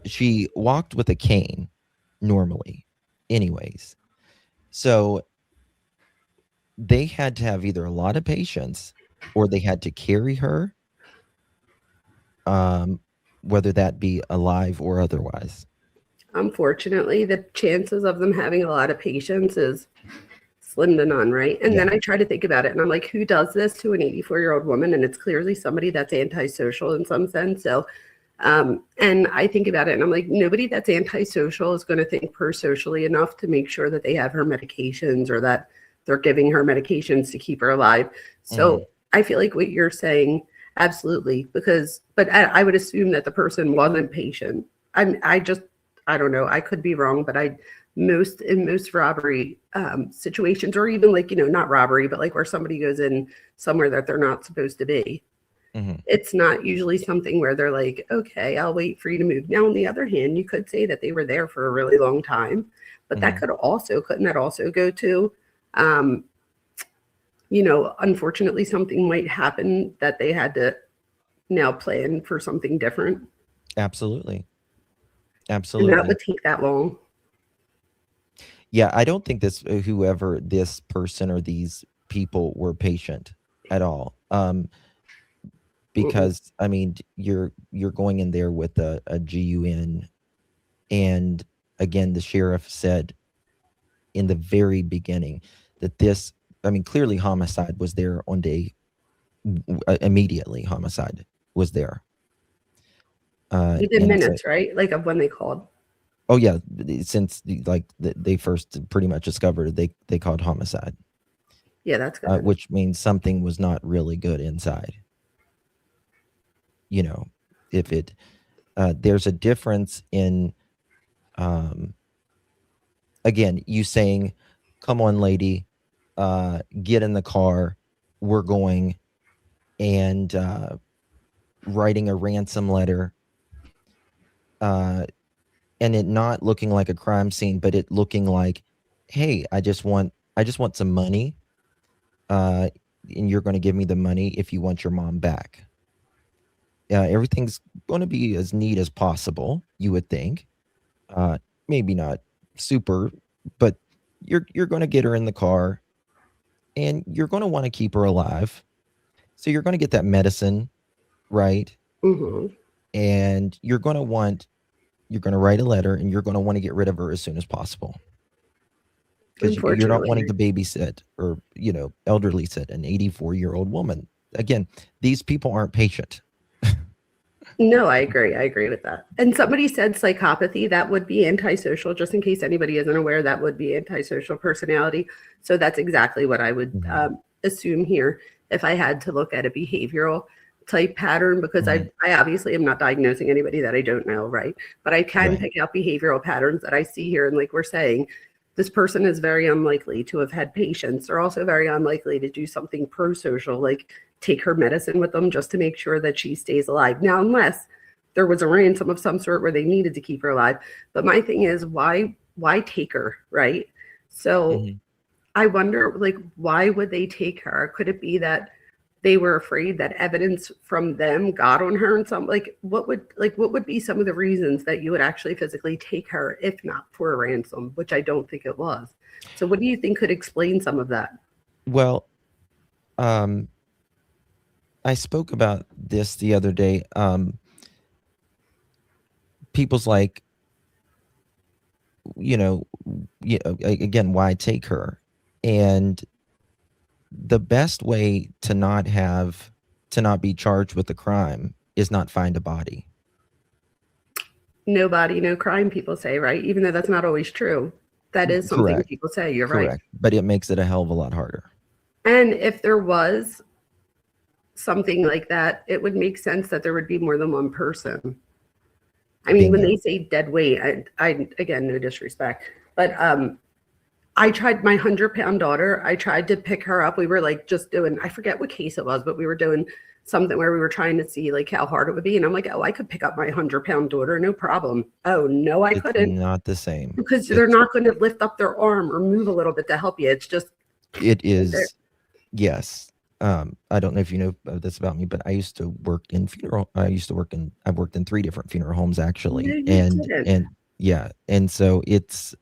She walked with a cane normally anyways. So they had to have either a lot of patience or they had to carry her, whether that be alive or otherwise. Unfortunately, the chances of them having a lot of patience is slim to none, right? And then I try to think about it, and I'm like, who does this to an 84-year-old woman? And it's clearly somebody that's antisocial in some sense. So, and I think about it, and I'm like, nobody that's antisocial is going to think pro-socially enough to make sure that they have her medications, or that they're giving her medications to keep her alive. So I feel like what you're saying, absolutely, but I would assume that the person wasn't patient. I don't know. I could be wrong, but in most robbery situations, or even like, not robbery, but like where somebody goes in somewhere that they're not supposed to be, it's not usually something where they're like, okay, I'll wait for you to move. Now, on the other hand, you could say that they were there for a really long time, But that couldn't that also go to, you know, unfortunately something might happen that they had to now plan for something different. Absolutely. And Absolutely. that would take that long. Yeah, I don't think whoever this person or these people were patient at all. Because I mean, you're going in there with a GUN, and again, the sheriff said in the very beginning that this, I mean, clearly homicide was there on day immediately. Homicide was there. Within minutes, right? Like of when they called. Oh yeah, since they first pretty much discovered it, they called homicide. Yeah, that's good. Which means something was not really good inside. You know, if it there's a difference in again, you saying, "Come on, lady, get in the car, we're going," and writing a ransom letter. And it not looking like a crime scene, but it looking like, hey, I just want some money, and you're going to give me the money if you want your mom back. Everything's going to be as neat as possible, you would think. Maybe not super, but you're going to get her in the car, and you're going to want to keep her alive. So you're going to get that medicine, right? And you're going to write a letter, and you're going to want to get rid of her as soon as possible. Because you're not wanting to babysit or, you know, elderly sit an 84-year-old woman. Again, these people aren't patient. No, I agree. I agree with that. And somebody said psychopathy, that would be antisocial. Just in case anybody isn't aware, that would be antisocial personality. So that's exactly what I would assume here if I had to look at a behavioral type pattern, because I obviously am not diagnosing anybody that I don't know, right? But I can pick out behavioral patterns that I see here. And like we're saying, this person is very unlikely to have had patience. They're also very unlikely to do something pro-social, like take her medicine with them just to make sure that she stays alive. Now, unless there was a ransom of some sort where they needed to keep her alive. But my thing is, why take her, right? So I wonder, like, why would they take her? Could it be that they were afraid that evidence from them got on her and some, like, what would be some of the reasons that you would actually physically take her if not for a ransom, which I don't think it was. So what do you think could explain some of that? Well, I spoke about this the other day. People's like, you know, again, why take her? And the best way to not be charged with a crime is not find a body. No body, no crime, people say, right? Even though that's not always true. That is something people say. You're right. But it makes it a hell of a lot harder. And if there was something like that, it would make sense that there would be more than one person. I mean, when they say dead weight, I again, no disrespect, but I tried my 100-pound daughter. I tried to pick her up. We were like just doing, I forget what case it was, but we were doing something where we were trying to see like how hard it would be. And I'm like, oh, I could pick up my 100-pound daughter, no problem. Oh no, I couldn't. Not the same. Because they're not going to lift up their arm or move a little bit to help you. It's just. It is. Yes. I don't know if you know this about me, but I used to work in I've worked in 3 different funeral homes actually. And yeah. And so it's.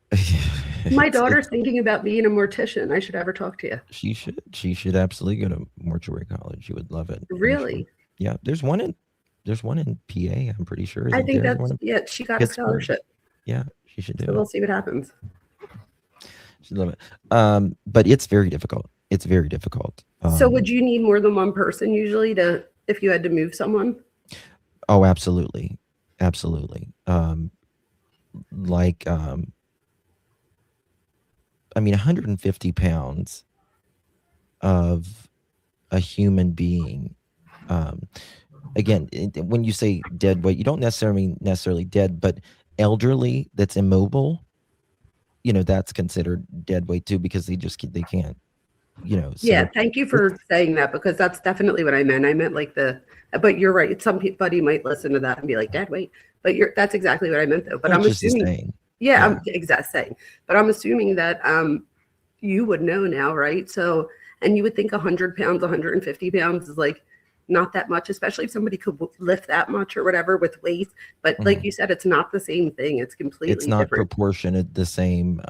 My daughter's thinking about being a mortician. I should have her talk to you. She should absolutely go to mortuary college. You would love it. Really? Yeah. There's one in PA. I'm pretty sure. I think she got a scholarship. Yeah, she should do it. We'll see what happens. She'd love it. But it's very difficult. It's very difficult. So would you need more than one person usually if you had to move someone? Oh, absolutely. Absolutely. I mean, 150 pounds of a human being. Again, when you say dead weight, you don't necessarily dead, but elderly that's immobile, you know, that's considered dead weight too, because they can't, you know. So yeah, thank you for saying that, because that's definitely what I meant. I meant like but you're right. Somebody might listen to that and be like, dead weight. But that's exactly what I meant though. But I'm assuming. Yeah, I'm exact same. But I'm assuming that you would know now, right? So, and you would think 100 pounds, 150 pounds is like not that much, especially if somebody could lift that much or whatever with weight. But like you said, it's not the same thing. It's completely It's not different. proportionate the same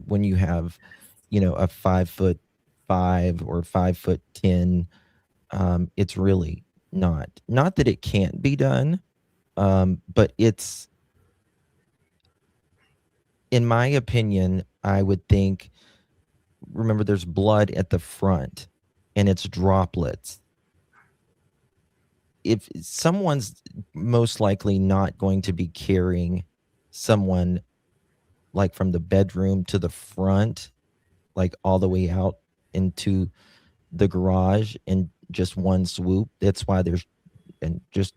when you have, you know, a 5'5" or 5'10". It's really not that it can't be done, but it's, in my opinion, I would think, remember there's blood at the front and it's droplets. If someone's most likely not going to be carrying someone like from the bedroom to the front, like all the way out into the garage in just one swoop. That's why there's, and just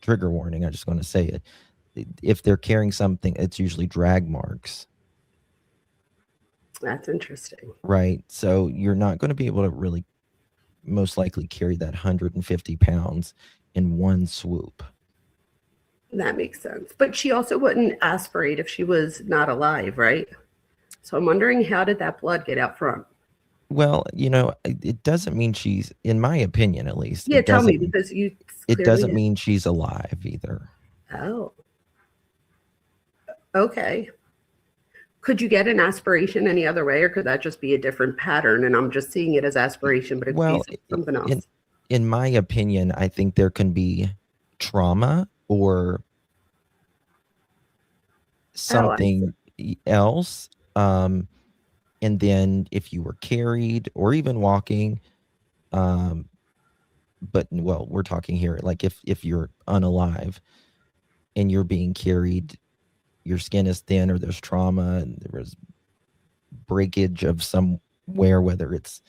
trigger warning, I'm just going to say it. If they're carrying something, it's usually drag marks. That's interesting. Right. So you're not going to be able to really most likely carry that 150 pounds in one swoop. That makes sense. But she also wouldn't aspirate if she was not alive, right? So I'm wondering, how did that blood get out front? Well, you know, it doesn't mean she's, in my opinion at least. Yeah, tell me, because you It doesn't mean she's alive either. Oh. Okay. Could you get an aspiration any other way, or could that just be a different pattern and I'm just seeing it as aspiration, but it's something else? In my opinion, I think there can be trauma or something else. And then if you were carried or even walking, but well, we're talking here, like if you're unalive and you're being carried, your skin is thin or there's trauma and there was breakage of somewhere, whether it's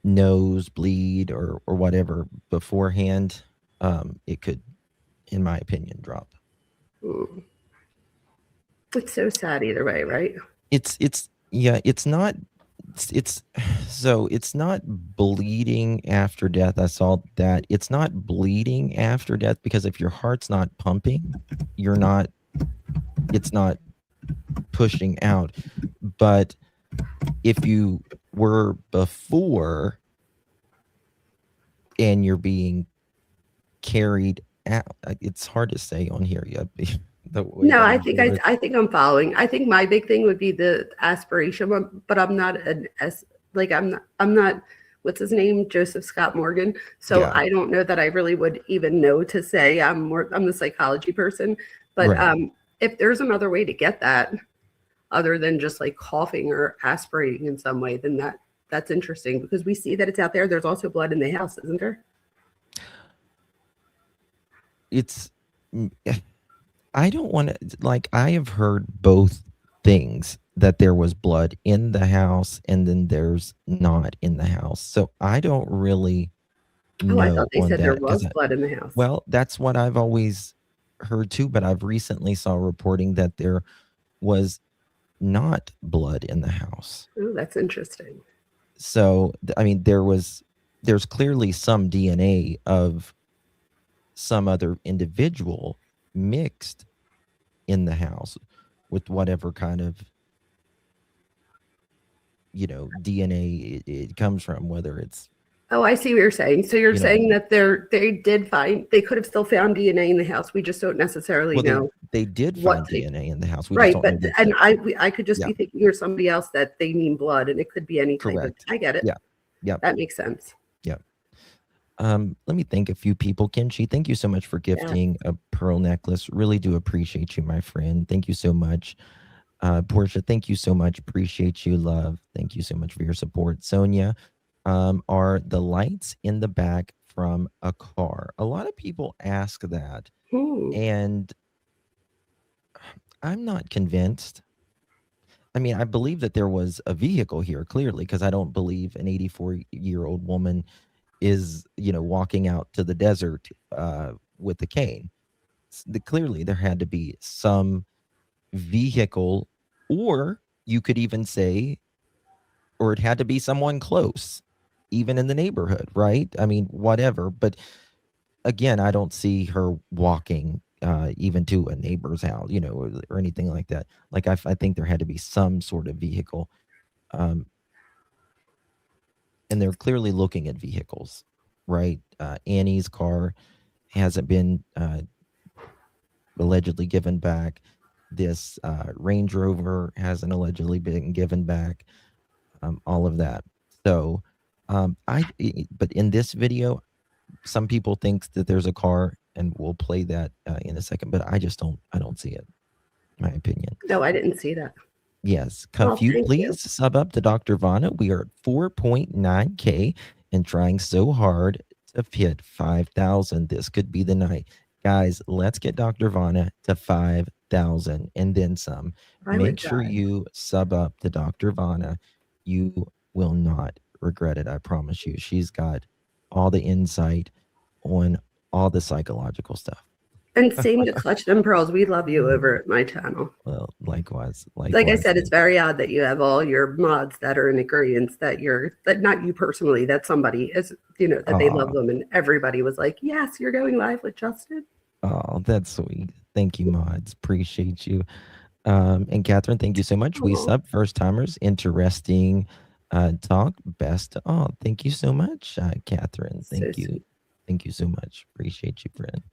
nose bleed or whatever beforehand, it could, in my opinion, drop. It's so sad either way, right? It's not bleeding after death. I saw that it's not bleeding after death because if your heart's not pumping, it's not pushing out. But if you were before and you're being carried out, it's hard to say on here yet. No, I think I'm following. I think my big thing would be the aspiration one, but I'm not I'm not what's his name, Joseph Scott Morgan. So yeah. I don't know that I really would even know to say. I'm the psychology person, but right. If there's another way to get that other than just like coughing or aspirating in some way, then that's interesting, because we see that it's out there. There's also blood in the house, isn't there? I don't want to, like, I have heard both things, that there was blood in the house and then there's not in the house. So I don't really know. I thought they said there was blood in the house. Well, that's what I've always heard too, but I've recently saw reporting that there was not blood in the house. Oh, that's interesting. So, I mean, there's clearly some DNA of some other individual mixed in the house with whatever kind of, you know, DNA it comes from, whether it's. Oh, I see what you're saying. So you're saying that they could have still found DNA in the house. We just don't necessarily know. They did find DNA in the house. We right, just don't know and I could just be thinking you're somebody else, that they mean blood, and it could be any type of. I get it. Yeah. That makes sense. Yeah. Let me thank a few people. Kenshi, thank you so much for gifting a pearl necklace. Really do appreciate you, my friend. Thank you so much. Portia, thank you so much. Appreciate you, love. Thank you so much for your support. Sonia, are the lights in the back from a car? A lot of people ask that, and I'm not convinced. I mean, I believe that there was a vehicle here, clearly, because I don't believe an 84-year-old woman is, you know, walking out to the desert with a cane. Clearly, there had to be some vehicle, or you could even say, or it had to be someone close, even in the neighborhood, right? I mean, whatever. But again, I don't see her walking. even to a neighbor's house, or anything like that. Like I think there had to be some sort of vehicle, and they're clearly looking at vehicles, right? Annie's car hasn't been allegedly given back. This Range Rover hasn't allegedly been given back. All of that. So, but in this video, some people think that there's a car, and we'll play that in a second. But I don't see it. My opinion. No, I didn't see that. Yes. Well, Can you thank you. please sub up to Dr. Vona? We are at 4.9K and trying so hard to hit 5,000. This could be the night. Guys, let's get Dr. Vona to 5,000 and then some. I Make would sure die. you sub up to Dr. Vona. You will not regret it. I promise you. She's got all the insight on all the psychological stuff. And same to Clutch Them Pearls. We love you over at my channel. Well, likewise. Like I said, it's very odd that you have all your mods that are in agreement that not you personally, that somebody is, that they love them, and everybody was like, yes, you're going live with Justin. Oh, that's sweet. Thank you, mods. Appreciate you. And Catherine, thank you so much. We sub first timers. Interesting talk. Best. Oh, thank you so much, Catherine. Thank you. Sweet. Thank you so much. Appreciate you, friend.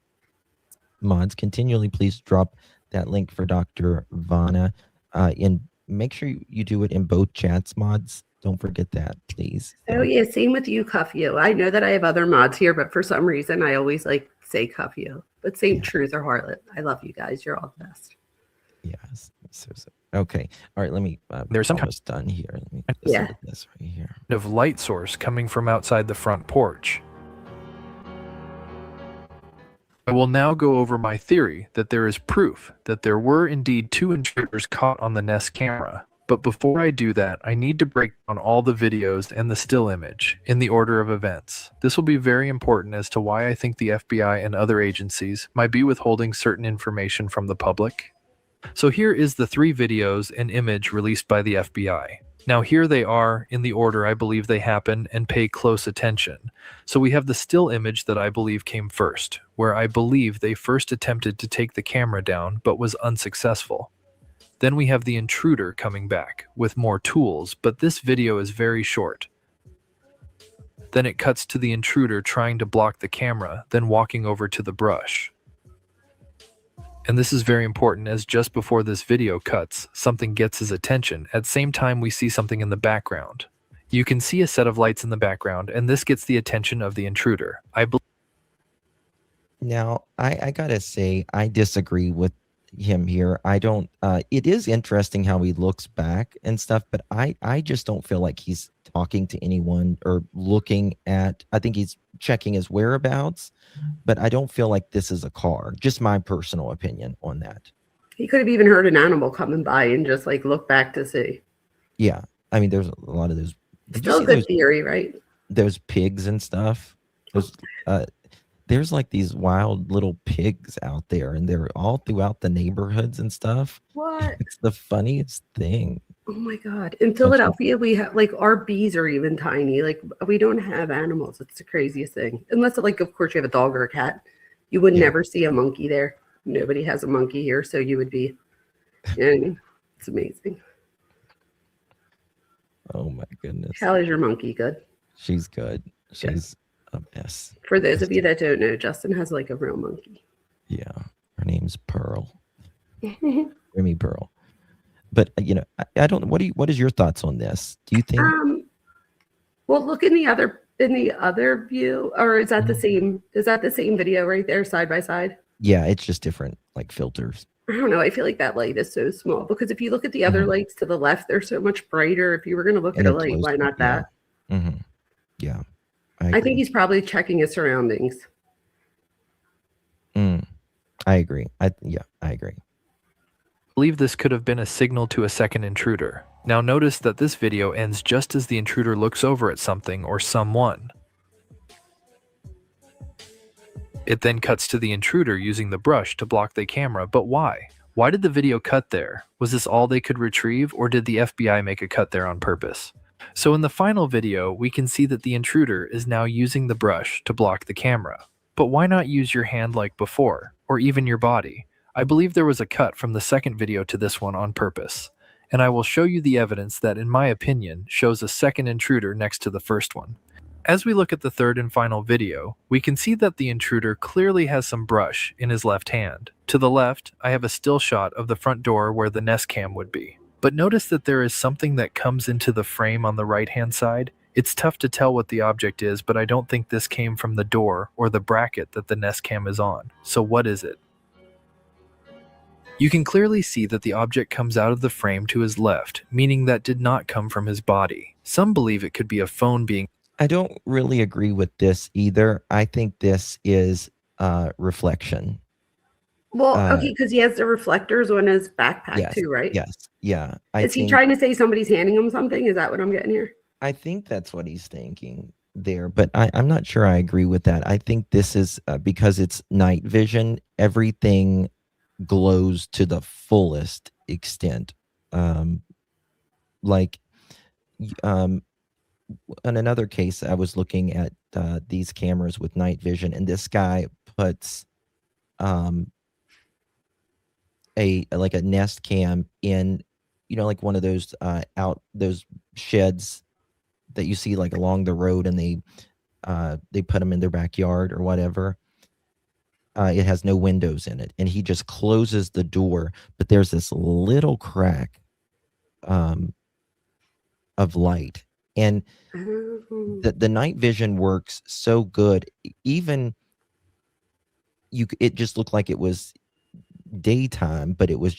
Mods, continually please drop that link for Dr. Vona. And make sure you do it in both chats, mods. Don't forget that, please. Oh yeah, same with you, Cuff You. I know that I have other mods here, but for some reason I always say Cuff You. But same Truth or Harlot. I love you guys. You're all the best. Yes. Okay. All right. Let me. There's some almost done here. Let me just edit this right here. Of light source coming from outside the front porch. I will now go over my theory that there is proof that there were indeed 2 intruders caught on the Nest camera. But before I do that, I need to break down all the videos and the still image in the order of events. This will be very important as to why I think the FBI and other agencies might be withholding certain information from the public. So here is the 3 videos and image released by the FBI. Now here they are in the order I believe they happen, and pay close attention. So we have the still image that I believe came first, where I believe they first attempted to take the camera down but was unsuccessful. Then we have the intruder coming back with more tools, but this video is very short. Then it cuts to the intruder trying to block the camera, then walking over to the brush. And this is very important, as just before this video cuts, something gets his attention. At the same time, we see something in the background. You can see a set of lights in the background, and this gets the attention of the intruder. Now, I gotta say, I disagree with him here. I don't. It is interesting how he looks back and stuff, but I just don't feel like he's talking to anyone or looking at. I think he's checking his whereabouts, but I don't feel like this is a car. Just my personal opinion on that. He could have even heard an animal coming by and just look back to see. Yeah, I mean, there's a lot of those. Still a good theory, right? Those pigs and stuff. There's like these wild little pigs out there, and they're all throughout the neighborhoods and stuff. What? It's the funniest thing. Oh my God. In Philadelphia, we have our bees are even tiny. We don't have animals. It's the craziest thing. Unless of course you have a dog or a cat. You would never see a monkey there. Nobody has a monkey here. So you would be, it's amazing. Oh my goodness. How is your monkey? Good. She's good. She's a mess. For those of you that don't know, Justin has a real monkey. Yeah. Her name's Pearl. Remy Pearl. But I don't. What is your thoughts on this? Do you think? Well, look in the other view, or is that the same? Is that the same video right there, side by side? Yeah, it's just different, filters. I don't know. I feel like that light is so small because if you look at the other lights to the left, they're so much brighter. If you were going to look at a light, why not that? Mm-hmm. Yeah, I think he's probably checking his surroundings. I agree. I agree. I believe this could have been a signal to a second intruder. Now notice that this video ends just as the intruder looks over at something or someone. It then cuts to the intruder using the brush to block the camera, but why? Why did the video cut there? Was this all they could retrieve, or did the FBI make a cut there on purpose? So in the final video, we can see that the intruder is now using the brush to block the camera. But why not use your hand like before, or even your body? I believe there was a cut from the second video to this one on purpose, and I will show you the evidence that, in my opinion, shows a second intruder next to the first one. As we look at the third and final video, we can see that the intruder clearly has some brush in his left hand. To the left, I have a still shot of the front door where the Nest Cam would be. But notice that there is something that comes into the frame on the right-hand side. It's tough to tell what the object is, but I don't think this came from the door or the bracket that the Nest Cam is on. So what is it? You can clearly see that the object comes out of the frame to his left, meaning that did not come from his body. Some believe it could be a phone being... I don't really agree with this either. I think this is reflection. Well, okay, because he has the reflectors on his backpack Yes, too, right? yes, yeah. Is he trying to say somebody's handing him something? Is that what I'm getting here? I think that's what he's thinking there, but I'm not sure I agree with that. I think this is because it's night vision, everything glows to the fullest extent. Like, in another case, I was looking at these cameras with night vision, and this guy puts a Nest Cam in, like one of those those sheds that you see like along the road, and they put them in their backyard or whatever. It has no windows in it, and he just closes the door, but there's this little crack of light, and the night vision works so good. Even it just looked like it was daytime, but it was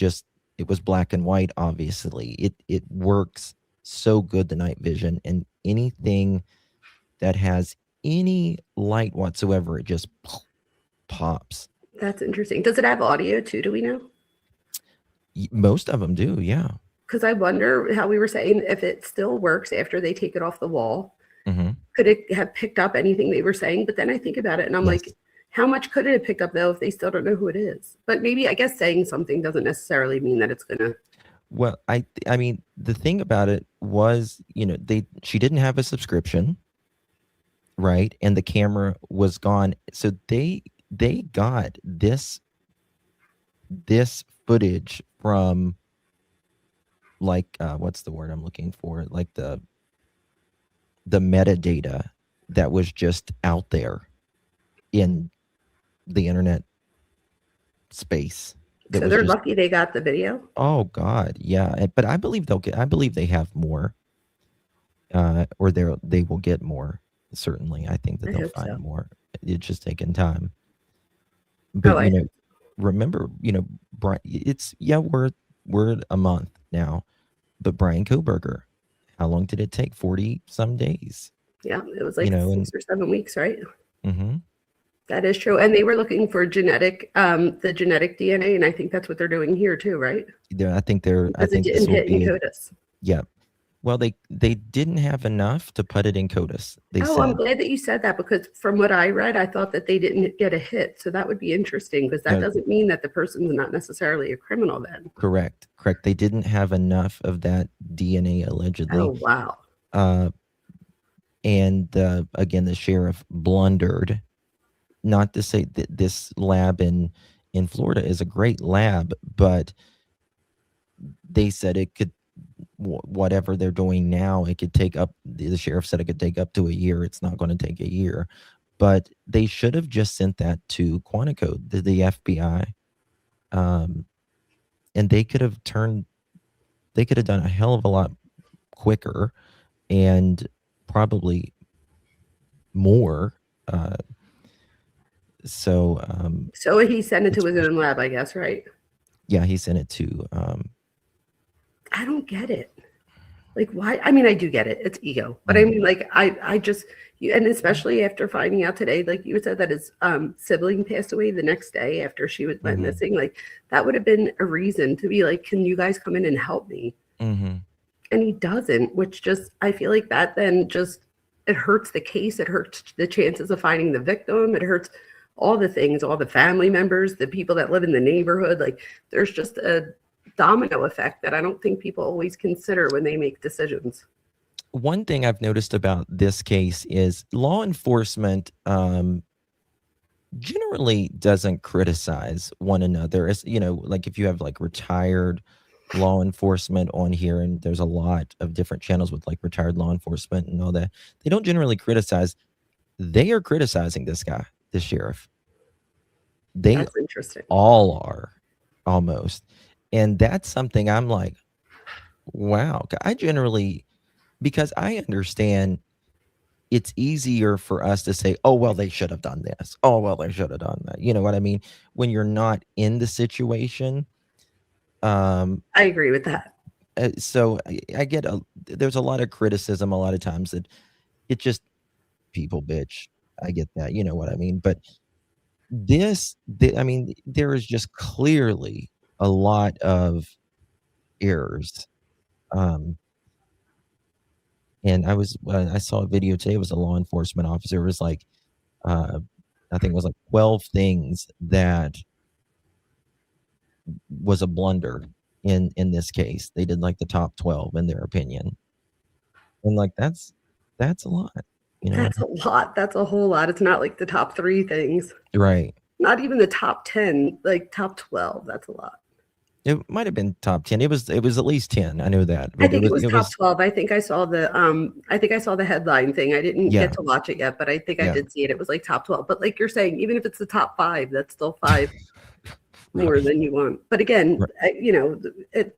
black and white. Obviously, it works so good, the night vision, and anything that has any light whatsoever, it just pops. That's interesting. Does it have audio too? Do we know? Most of them do, yeah. Because I wonder how we were saying if it still works after they take it off the wall. Mm-hmm. Could it have picked up anything they were saying? But then I think about it and I'm like, how much could it have picked up though if they still don't know who it is? But maybe, I guess, saying something doesn't necessarily mean that it's gonna. Well, I mean, the thing about it was, she didn't have a subscription, right? And the camera was gone, so they got this footage from, like, what's the word I'm looking for? Like the metadata that was just out there in the internet space. So they're lucky they got the video. Oh God, yeah. But I believe they have more, or they will get more. Certainly, I think that they'll find more. It's just taking time. But remember, Brian, we're a month now, but Brian Koberger, how long did it take? 40 some days. Yeah, it was like 6 or 7 weeks, right? Mm-hmm. That is true. And they were looking for the genetic DNA, and I think that's what they're doing here too, right? I think it didn't hit in CODIS. Yeah. Well, they didn't have enough to put it in CODIS. I'm glad that you said that, because from what I read, I thought that they didn't get a hit. So that would be interesting, because that doesn't mean that the person's not necessarily a criminal then. Correct. They didn't have enough of that DNA, allegedly. Oh, wow. And again, the sheriff blundered. Not to say that this lab in Florida is a great lab, but they said it could, whatever they're doing now, it could take up, the sheriff said it could take up to a year. It's not going to take a year. But they should have just sent that to Quantico, the FBI. And they could have done a hell of a lot quicker and probably more. So he sent it to his own lab, I guess, right? Yeah, he sent it to. I don't get it. Like, why? I mean, I do get it. It's ego. But I mean, like, I just, and especially after finding out today, like you said, that his sibling passed away the next day after she was went missing. Like, that would have been a reason to be like, can you guys come in and help me? Mm-hmm. And he doesn't, which just, I feel like that then just, it hurts the case. It hurts the chances of finding the victim. It hurts all the things, all the family members, the people that live in the neighborhood. Like, there's just a domino effect that I don't think people always consider when they make decisions. One thing I've noticed about this case is law enforcement generally doesn't criticize one another. As you know, like if you have like retired law enforcement on here, and there's a lot of different channels with like retired law enforcement and all that, they don't generally criticize. They are criticizing this guy, the sheriff. They That's interesting. all are, almost. And that's something I'm like, wow. I generally, because I understand it's easier for us to say, oh, well, they should have done this. Oh, well, they should have done that. You know what I mean? When you're not in the situation. I agree with that. So I get there's a lot of criticism a lot of times that it just people bitch. I get that. You know what I mean? But I mean, there is just clearly a lot of errors. And I saw a video today. It was a law enforcement officer. It was like, I think it was like 12 things that was a blunder in this case. They did like the top 12 in their opinion. And like, that's a lot. You know? That's a lot. That's a whole lot. It's not like the top 3 things. Right. Not even the top 10, like top 12. That's a lot. It might have been top 10. It was at least 10. I know that. I think it was top 12. I think I saw the headline thing. I didn't get to watch it yet, but I think I did see it. It was like top 12. But like you're saying, even if it's the top 5, that's still 5 more than you want. But again, you know,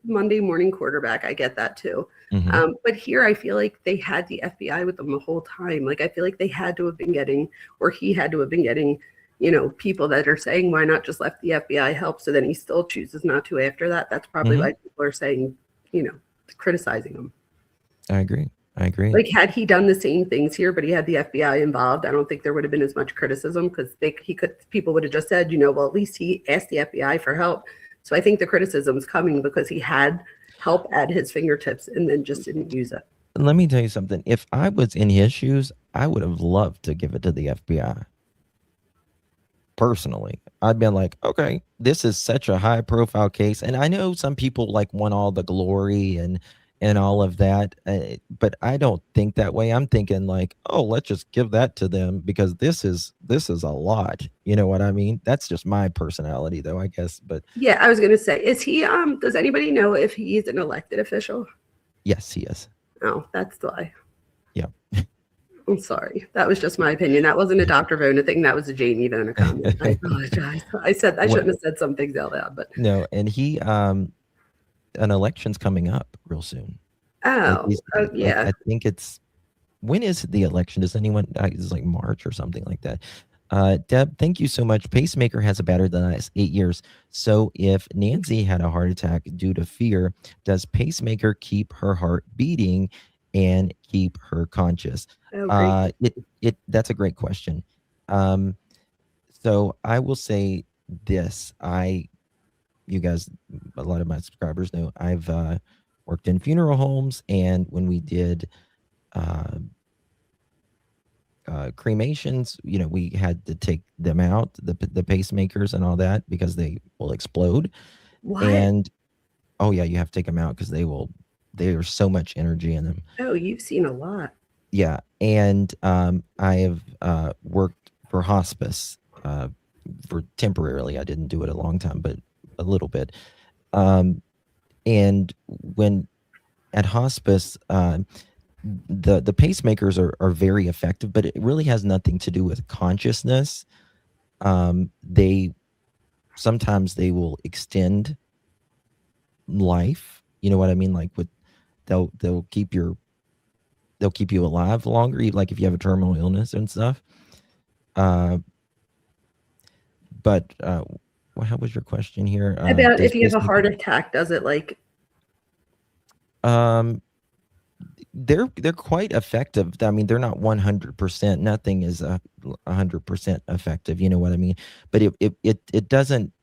Monday morning quarterback, I get that too. Mm-hmm. But here I feel like they had the FBI with them the whole time. Like I feel like they had to have been getting, or he had to have been getting, you know, people that are saying, why not just let the FBI help? So then he still chooses not to after that. That's probably why people are saying, you know, criticizing him. I agree. Like had he done the same things here, but he had the FBI involved, I don't think there would have been as much criticism because people would have just said, you know, well, at least he asked the FBI for help. So I think the criticism's coming because he had help at his fingertips and then just didn't use it. Let me tell you something. If I was in his shoes, I would have loved to give it to the FBI. Personally, I'd been like, okay, this is such a high profile case. And I know some people like want all the glory and all of that. But I don't think that way. I'm thinking like, oh, let's just give that to them because this is a lot. You know what I mean? That's just my personality though, I guess. But yeah, I was going to say, is he, does anybody know if he's an elected official? Yes, he is. Oh, that's why. Yeah. I'm sorry. That was just my opinion. That wasn't a Dr. Vona thing. That was a Jaime Vona comment. I apologize. I shouldn't have said some things out loud, but no. And he, an election's coming up real soon. Oh, yeah. I think when is the election? Does anyone? It's like March or something like that. Deb, thank you so much. Pacemaker has a battery that lasts 8 years. So if Nancy had a heart attack due to fear, does pacemaker keep her heart beating and keep her conscious? Oh, That's a great question. So I will say this. You guys, a lot of my subscribers know I've worked in funeral homes, and when we did cremations, you know, we had to take them out, the pacemakers and all that, because they will explode. what? And oh yeah, you have to take them out because there's so much energy in them. Oh, you've seen a lot. Yeah. And I have worked for hospice for temporarily. I didn't do it a long time, but a little bit. And when at hospice, the pacemakers are very effective, but it really has nothing to do with consciousness. Sometimes they will extend life. You know what I mean? Like they'll keep you alive longer, like if you have a terminal illness and stuff. But how was your question here? About if you have a heart attack, does it like? They're quite effective. I mean, they're not 100%. Nothing is 100% effective. You know what I mean? But it doesn't.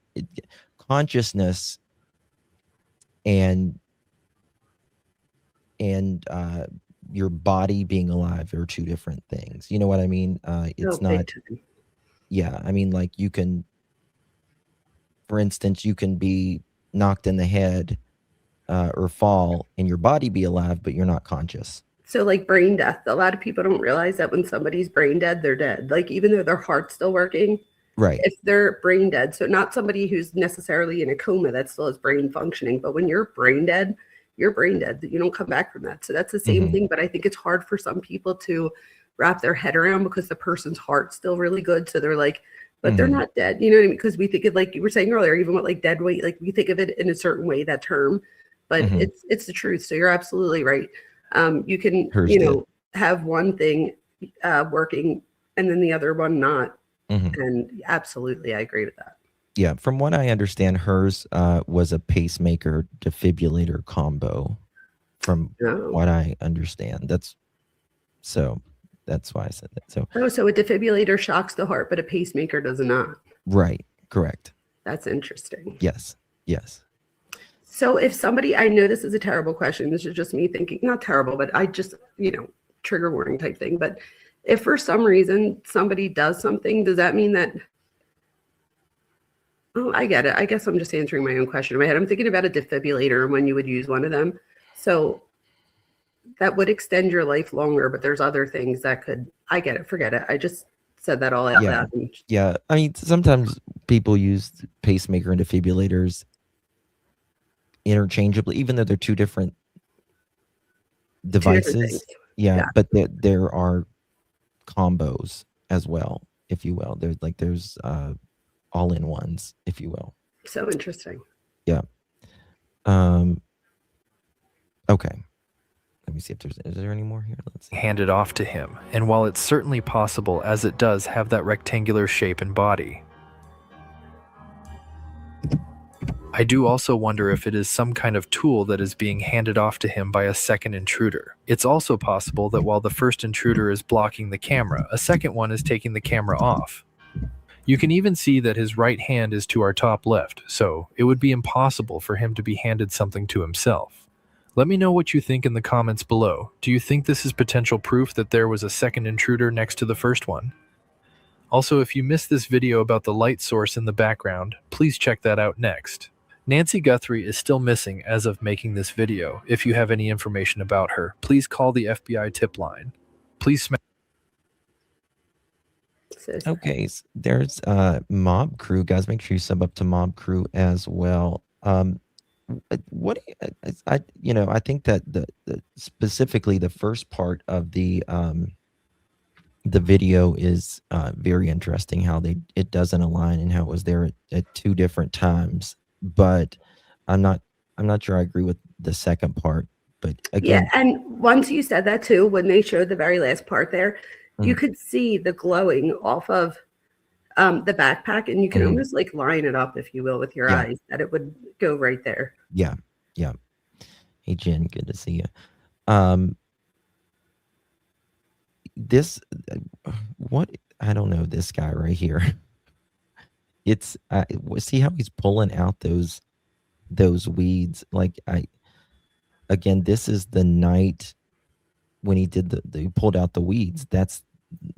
Consciousness and your body being alive are two different things. You know what I mean? It's not. Yeah, I mean, like you can, for instance, you can be knocked in the head or fall and your body be alive, but you're not conscious. So like brain death, a lot of people don't realize that when somebody's brain dead, they're dead. Like even though their heart's still working, Right. if they're brain dead. So not somebody who's necessarily in a coma that still has brain functioning, but when you're brain dead, you're brain dead. You don't come back from that. So that's the same Mhm. thing. But I think it's hard for some people to wrap their head around because the person's heart's still really good. So they're like, but they're Mhm. not dead. You know what I mean? Because we think of, like you were saying earlier, even with like dead weight, like we think of it in a certain way, that term, but Mhm. it's the truth. So you're absolutely right. You can, Hers you did. know, have one thing working and then the other one not. Mhm. And absolutely, I agree with that. Yeah, from what I understand, hers was a pacemaker defibrillator combo. From Oh. what I understand, that's why I said that. So Oh, so a defibrillator shocks the heart, but a pacemaker does not. right, correct. That's interesting. Yes, yes. So if somebody, I know this is a terrible question. This is just me thinking, not terrible, but I just, trigger warning type thing. But if for some reason somebody does something, does that mean that, oh, I get it. I guess I'm just answering my own question in my head. I'm thinking about a defibrillator and when you would use one of them. So that would extend your life longer, but there's other things that could, I get it, forget it. I just said that all out loud. Yeah. I mean, sometimes people use pacemaker and defibrillators interchangeably, even though they're two different devices. Yeah, but there are combos as well, if you will. There's all-in-ones, if you will. So interesting. Yeah. Okay. Let me see if is there any more here? Let's see. Handed off to him, and while it's certainly possible, as it does have that rectangular shape and body, I do also wonder if it is some kind of tool that is being handed off to him by a second intruder. It's also possible that while the first intruder is blocking the camera, a second one is taking the camera off. You can even see that his right hand is to our top left, so it would be impossible for him to be handed something to himself. Let me know what you think in the comments below. Do you think this is potential proof that there was a second intruder next to the first one? Also, if you missed this video about the light source in the background, please check that out next. Nancy Guthrie is still missing as of making this video. If you have any information about her, please call the FBI tip line. Please smash. Okay, so there's Mob Crew. Guys, make sure you sub up to Mob Crew as well. What I think that the specifically the first part of the video is very interesting, how it doesn't align and how it was there at two different times. But I'm not sure I agree with the second part. But again, yeah, and once you said that too, when they showed the very last part there, you could see the glowing off of the backpack, and you can almost like line it up, if you will, with your eyes, that it would go right there. Yeah. Hey Jen, good to see you. This what I don't know, this guy right here. It's see how he's pulling out those weeds. Like again, this is the night when he did he pulled out the weeds. That's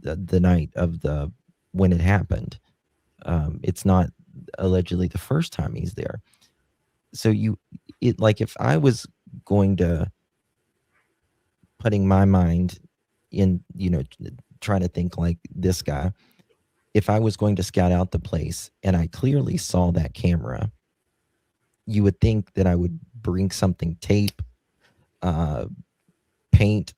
the night of when it happened. It's not allegedly the first time he's there. So if I was going to putting my mind in, trying to think like this guy, if I was going to scout out the place and I clearly saw that camera, you would think that I would bring something, tape, paint,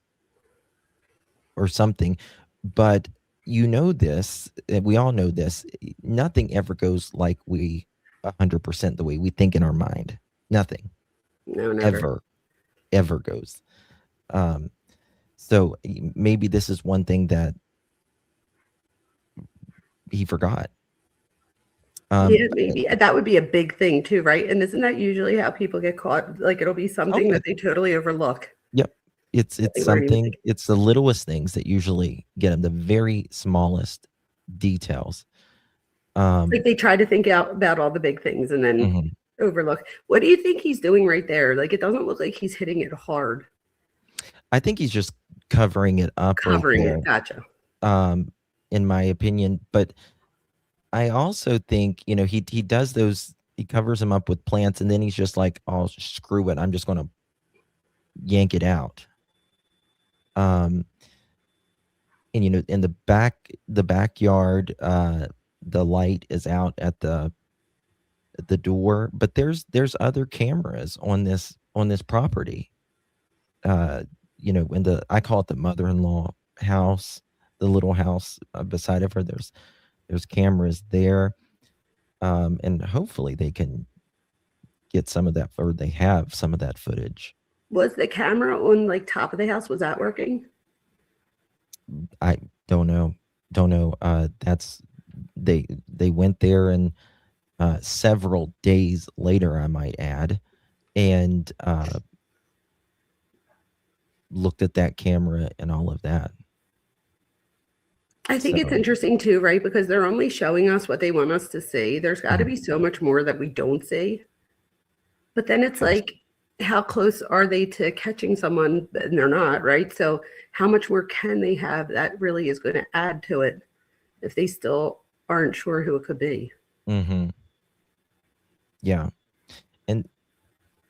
or something. But this, we all know this, nothing ever goes like 100% the way we think in our mind. Nothing. No, never. Ever goes. So maybe this is one thing that he forgot. Yeah, maybe that would be a big thing too, right? And isn't that usually how people get caught? Like it'll be something that they totally overlook. Yep. It's something, it's the littlest things that usually get them, the very smallest details. Like they try to think out about all the big things and then overlook. What do you think he's doing right there? Like it doesn't look like he's hitting it hard. I think he's just covering it up. Covering it, gotcha. In my opinion. But I also think, he does those, he covers them up with plants and then he's just like, oh, screw it, I'm just going to yank it out. And in the backyard, the light is out at the door, but there's other cameras on this property. You know, in I call it the mother-in-law house, the little house beside of her. There's cameras there, and hopefully they can get some of that, or they have some of that footage. Was the camera on like top of the house? Was that working? I don't know. That's they went there, and several days later, I might add, and looked at that camera and all of that. I think it's So- interesting too, right? Because they're only showing us what they want us to see. There's got to be so much more that we don't see. But then it's like, how close are they to catching someone? And they're not, right? So how much more can they have that really is going to add to it if they still aren't sure who it could be? Mm-hmm. Yeah. And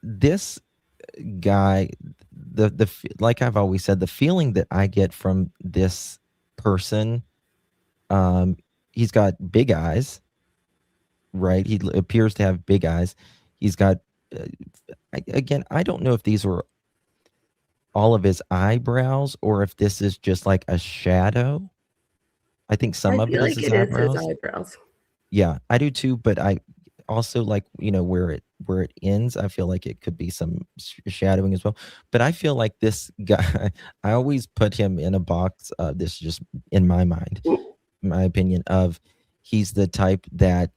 this guy, like I've always said, the feeling that I get from this person, he's got big eyes, right? He appears to have big eyes. He's got, again, I don't know if these were all of his eyebrows or if this is just like a shadow. I think some I of it feel is like his it is eyebrows. his eyebrows. Yeah, I do too, but I also like, you know, where it ends, I feel like it could be some shadowing as well. But I feel like this guy, I always put him in a box, this is just in my mind, my opinion, of he's the type that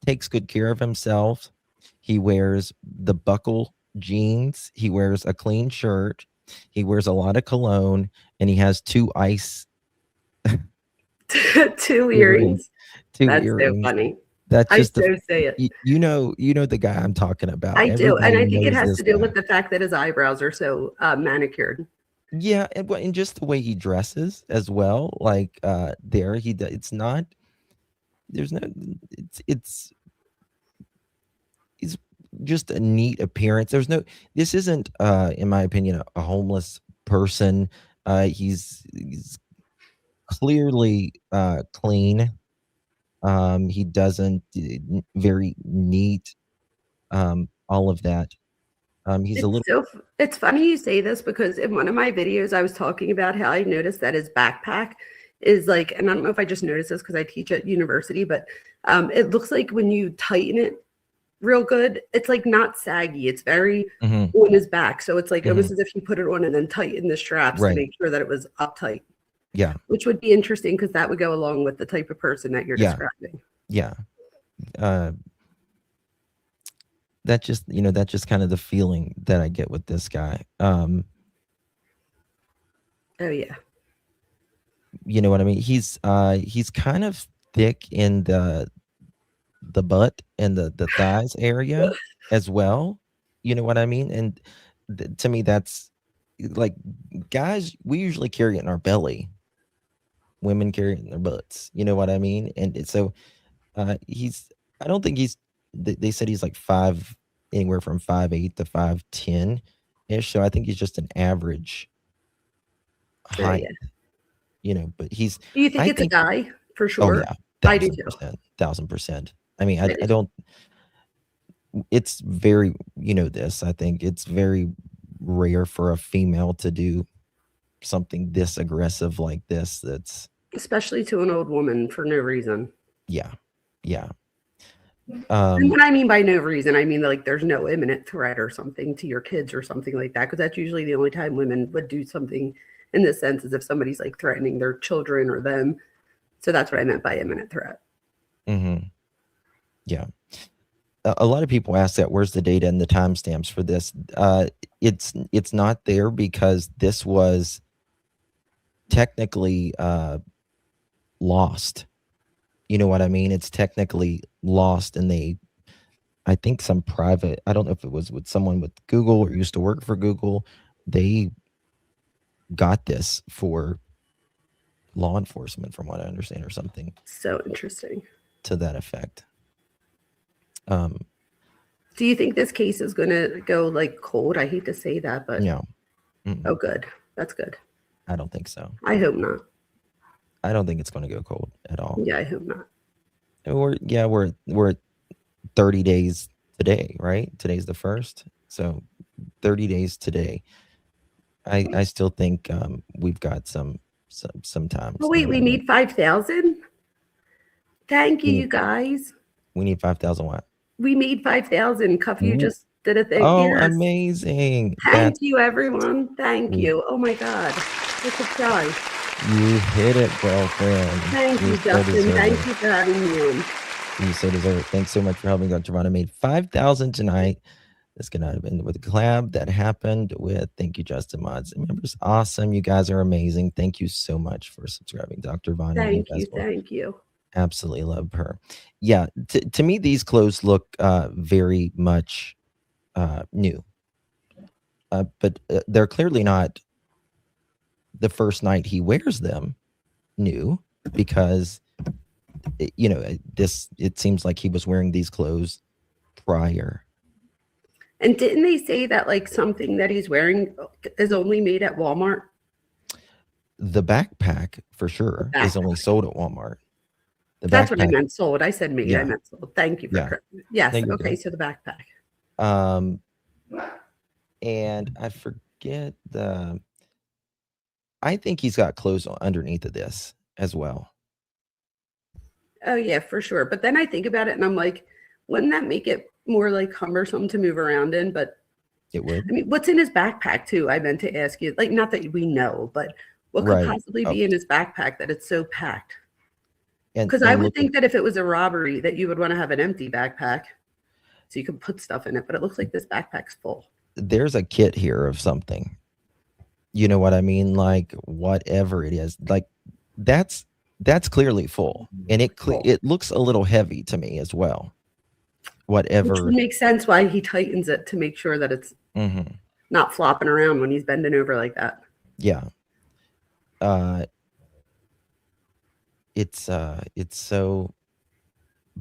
takes good care of himself. He wears the buckle jeans, he wears a clean shirt, he wears a lot of cologne, and he has two ice Two earrings. That's earrings. so funny. That's I just so say it. you know the guy I'm talking about. I do. And I think it knows has this to do guy. with the fact that his eyebrows are so manicured. Yeah, and just the way he dresses as well. Like it's not. There's no. It's just a neat appearance. There's no. This isn't, in my opinion, a homeless person. He's clearly clean. He doesn't very neat. All of that. He's a little. It's funny you say this because in one of my videos I was talking about how I noticed that his backpack is like, and I don't know if I just noticed this because I teach at university, but it looks like when you tighten it real good, it's like not saggy. It's very Mhm. on his back. So it's like Mhm. almost as if you put it on and then tighten the straps Right. to make sure that it was uptight. Yeah. Which would be interesting because that would go along with the type of person that you're Yeah. describing. Yeah. That's just kind of the feeling that I get with this guy. Oh yeah. You know what I mean? He's kind of thick in the butt and the thighs area as well. You know what I mean? And to me, that's like, guys, we usually carry it in our belly. Women carry it in their butts. You know what I mean? And so I don't think they said he's like anywhere from 5'8" to 5'10" ish. So I think he's just an average Oh, height, yeah. you know, but he's, Do you think I it's think- a guy for oh sure? yeah, I do too. 1000%. I mean, I It is. don't, it's very, this, I think it's very rare for a female to do something this aggressive like this. That's, Especially to an old woman for no reason. yeah. And what I mean by no reason, I mean like there's no imminent threat or something to your kids or something like that. Because that's usually the only time women would do something in this sense is if somebody's like threatening their children or them. So that's what I meant by imminent threat. Yeah. A lot of people ask that, where's the data and the timestamps for this? It's not there because this was technically lost. You know what I mean? It's technically lost, and I think some private, I don't know if it was with someone with Google or used to work for Google, they got this for law enforcement, from what I understand, or something So interesting. to that effect. Do you think this case is going to go like cold? I hate to say that, but No. Mm-mm. oh, good. That's good. I don't think so. I hope not. I don't think it's going to go cold at all. Yeah, I hope not. we're 30 days today, right? Today's the 1st, so 30 days today. I still think we've got some time. Oh wait, we need 5,000. Thank you, We- you guys. We need 5,000 what? We made 5,000. Cuff, you Ooh. just did a thing. Oh, Yes. amazing! Thank you, everyone. Thank We- you. Oh my God. Look at guys. You hit it, girlfriend. Thank you, so Justin. deserve Thank it. you for having me on. You so deserve it. Thanks so much for helping. Dr. Vona made 5,000 tonight. This could not have been with a collab that happened with. Thank you, Justin Mods and members. Awesome. You guys are amazing. Thank you so much for subscribing, Dr. Vona. Thank guys you. will Thank you. absolutely love her. Yeah. To me, these clothes look very much new. But they're clearly not the first night he wears them new, because it seems like he was wearing these clothes prior. And didn't they say that like something that he's wearing is only made at Walmart? The backpack for sure is only sold at Walmart. That's what I meant, sold. I said made. Yeah. I meant sold. Thank you for Yeah. yes. There you Okay, go. so the backpack. And I forget I think he's got clothes underneath of this as well. Oh yeah, for sure. But then I think about it and I'm like, wouldn't that make it more like cumbersome to move around in? But It would. I mean, what's in his backpack too? I meant to ask you, like, not that we know, but what could Right. possibly be in his backpack that it's so packed? And Because I would look think that if it was a robbery, that you would want to have an empty backpack so you could put stuff in it. But it looks like this backpack's full. there's a kit here of something. You know what I mean? Like whatever it is, like that's clearly full, and it looks a little heavy to me as well. Which Whatever. would make sense why he tightens it to make sure that it's Mhm. not flopping around when he's bending over like that. Yeah. It's so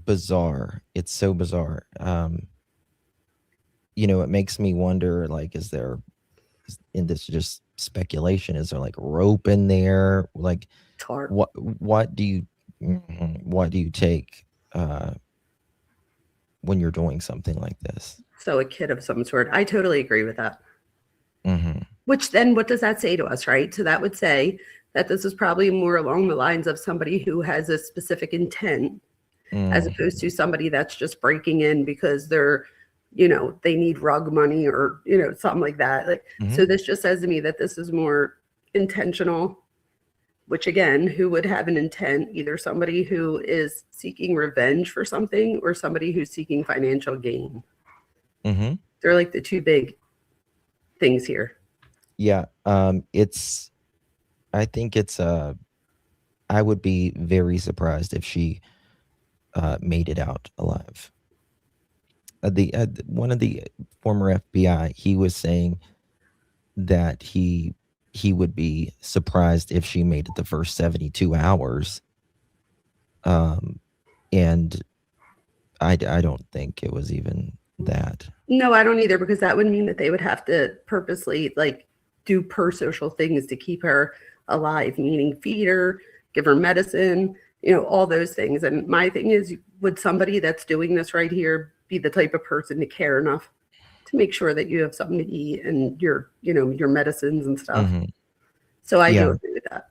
bizarre. It's so bizarre. It makes me wonder, like, and this is just speculation, is there like rope in there? Like Tarp. what do you take when you're doing something like this? So a kit of some sort. I totally agree with that. Mm-hmm. Which then what does that say to us, right? So that would say that this is probably more along the lines of somebody who has a specific intent as opposed to somebody that's just breaking in because they're, they need rug money or, something like that. Like, so this just says to me that this is more intentional, which again, who would have an intent, either somebody who is seeking revenge for something or somebody who's seeking financial gain. Mm-hmm. They're like the two big things here. Yeah. I think I would be very surprised if she made it out alive. One of the former FBI, he was saying that he would be surprised if she made it the first 72 hours. And I don't think it was even that. No, I don't either, because that would mean that they would have to purposely do per-social things to keep her alive, meaning feed her, give her medicine, all those things. And my thing is, would somebody that's doing this right here be the type of person to care enough to make sure that you have something to eat and your medicines and stuff? Mm-hmm. So I do agree with that.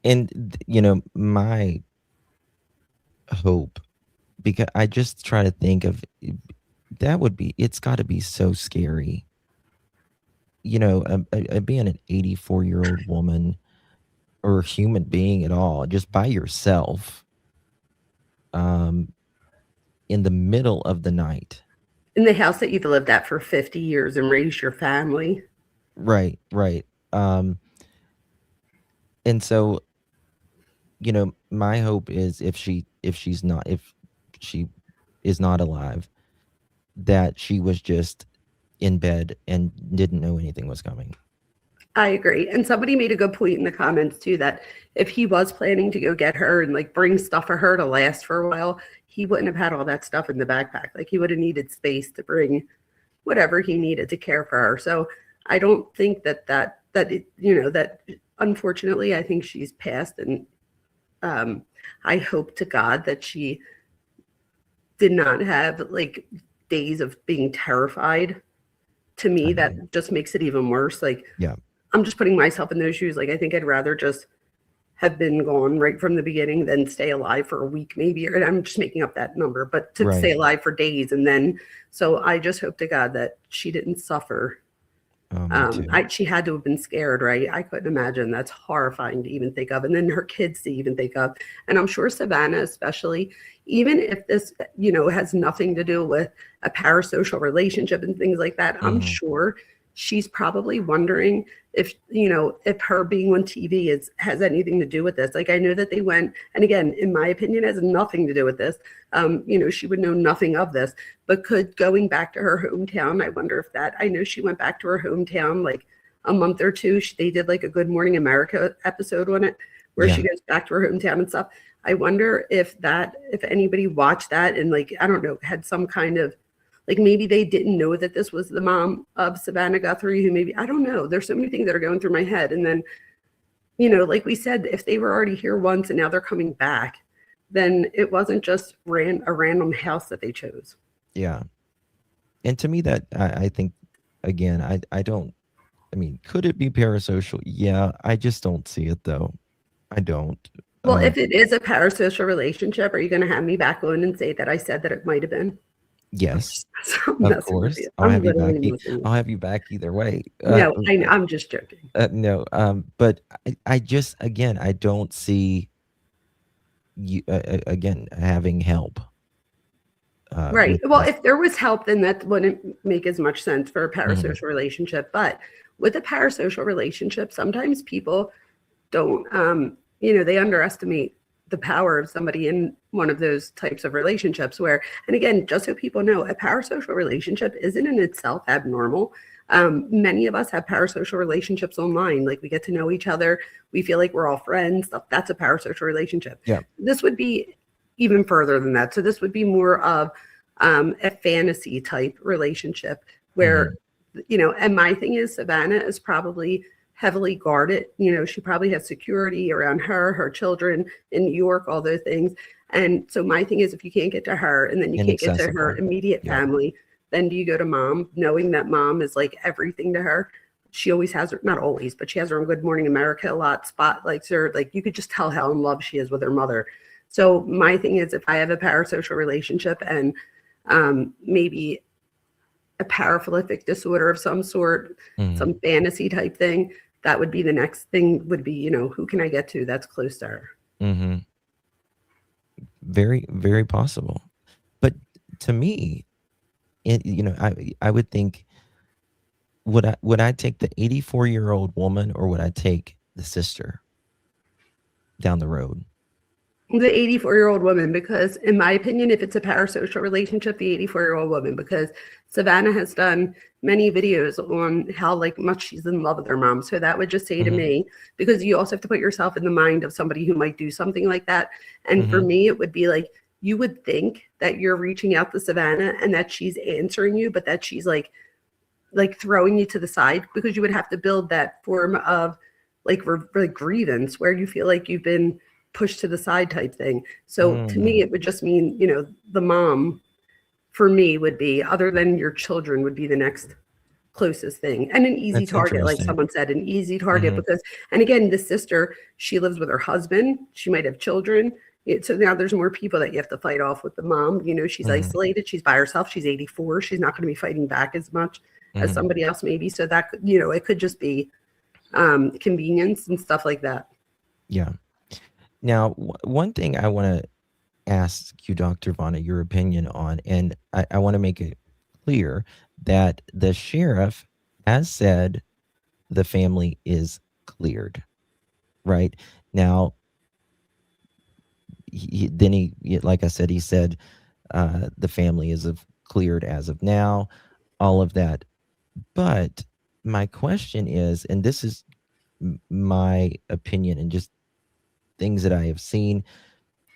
And, my hope, because I just try to think of, it's got to be so scary. Being an 84-year-old woman or human being at all, just by yourself, in the middle of the night. In the house that you've lived at for 50 years and raised your family. Right. And so, my hope is if she is not alive, that she was just in bed and didn't know anything was coming. I agree. And somebody made a good point in the comments too, that if he was planning to go get her and bring stuff for her to last for a while, he wouldn't have had all that stuff in the backpack. He would have needed space to bring whatever he needed to care for her. So I don't think that unfortunately, I think she's passed. And I hope to God that she did not have like days of being terrified. To me, that just makes it even worse. Like, Yeah. I'm just putting myself in those shoes. Like, I think I'd rather just have been gone right from the beginning than stay alive for a week, maybe. Or I'm just making up that number, but to stay alive for days. And then, so I just hope to God that she didn't suffer. Me too. She had to have been scared, right? I couldn't imagine. That's horrifying to even think of. And then her kids to even think of. And I'm sure Savannah, especially, even if this, has nothing to do with a parasocial relationship and things like that, I'm sure she's probably wondering if her being on TV has anything to do with this. Like, I know that they went, and again, in my opinion, has nothing to do with this. She would know nothing of this, but could going back to her hometown, I wonder if that, I know she went back to her hometown like a month or two. They did like a Good Morning America episode on it where she goes back to her hometown and stuff. I wonder if anybody watched that and like, I don't know, had some kind of, like, maybe they didn't know that this was the mom of Savannah Guthrie, who maybe, I don't know. There's so many things that are going through my head. And then, like we said, if they were already here once and now they're coming back, then it wasn't just a random house that they chose. Yeah. And to me, that I think, again, could it be parasocial? Yeah. I just don't see it, though. I don't. Well, if it is a parasocial relationship, are you going to have me back on and say that I said that it might have been? Yes, of course. I'll have you back either way. No, I'm just joking. No, but I just, again, I don't see you again having help. Right. Well, if there was help, then that wouldn't make as much sense for a parasocial relationship. But with a parasocial relationship, sometimes people don't, they underestimate the power of somebody in one of those types of relationships where, and again, just so people know, a parasocial relationship isn't in itself abnormal. Many of us have parasocial relationships online. Like, we get to know each other. We feel like we're all friends. That's a parasocial relationship. Yeah. This would be even further than that. So this would be more of a fantasy type relationship where, and my thing is Savannah is probably heavily guarded. She probably has security around her children in New York, all those things. And so my thing is, if you can't get to her and then you can't get to her immediate family, then do you go to mom, knowing that mom is like everything to her? She always has her, not always, but she has her on Good Morning America a lot, spotlights her. Like, you could just tell how in love she is with her mother. So my thing is, if I have a parasocial relationship and maybe a paraphilic disorder of some sort, some fantasy type thing, that would be the next thing would be, who can I get to that's close to her? Very, very possible. But to me, I would think, would I take the 84-year-old woman or would I take the sister down the road? The 84-year-old woman, because in my opinion, if it's a parasocial relationship, the 84-year-old woman, because Savannah has done many videos on how much she's in love with her mom. So that would just say to me, because you also have to put yourself in the mind of somebody who might do something like that. And for me, it would be like, you would think that you're reaching out to Savannah and that she's answering you, but that she's like throwing you to the side, because you would have to build that form of grievance where you feel like you've been pushed to the side type thing. So to me, it would just mean, the mom for me would be, other than your children, would be the next closest thing, and an easy target, like someone said, an easy target, because, and again, the sister, she lives with her husband, she might have children. So now there's more people that you have to fight off with the mom. She's isolated, she's by herself, she's 84, she's not going to be fighting back as much as somebody else maybe. So that, it could just be convenience and stuff like that. Yeah. Now, one thing I want to ask you, Dr. Vona, your opinion on, and I want to make it clear that the sheriff has said the family is cleared, right? Now, he like I said, he said the family is cleared as of now, all of that. But my question is, and this is my opinion and just things that I have seen,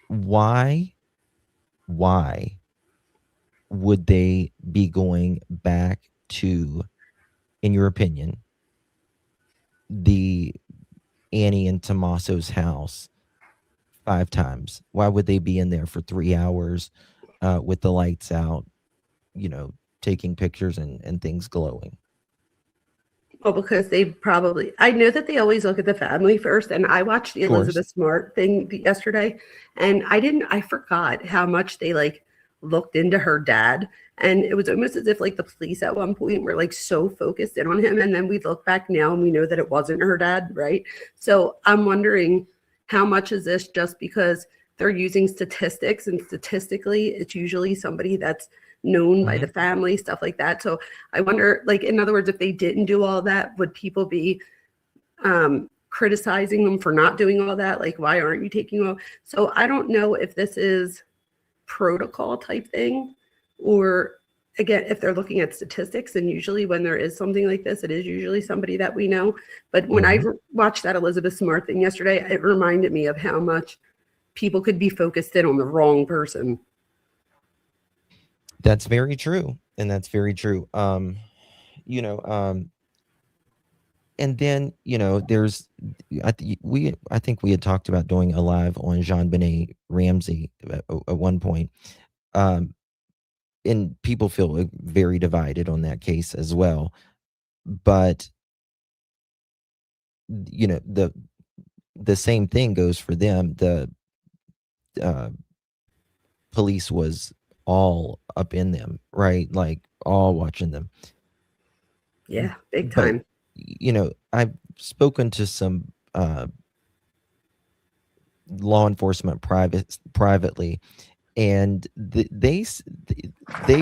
why would they be going back to, in your opinion, the Annie and Tommaso's house 5 times? Why would they be in there for 3 hours? with the lights out, taking pictures and things glowing. Well, because I know that they always look at the family first. And I watched the Of course. Elizabeth Smart thing yesterday, and I forgot how much they like looked into her dad. And it was almost as if like the police at one point were like so focused in on him. And then we look back now and we know that it wasn't her dad, right? So I'm wondering how much is this just because they're using statistics, and statistically it's usually somebody that's known by the family, stuff like that. So I wonder, like, in other words, if they didn't do all that, would people be criticizing them for not doing all that? Like, why aren't you taking all? So I don't know if this is protocol type thing, or again, if they're looking at statistics, and usually when there is something like this, it is usually somebody that we know. But when I watched that Elizabeth Smart thing yesterday, it reminded me of how much people could be focused in on the wrong person. That's very true. And that's very true. And then, there's, I think we had talked about doing a live on Jean-Benet Ramsey at one point. And people feel very divided on that case as well. But, the same thing goes for them. The police was all up in them, right? Like all watching them. Yeah, big time. But, I've spoken to some law enforcement privately, and they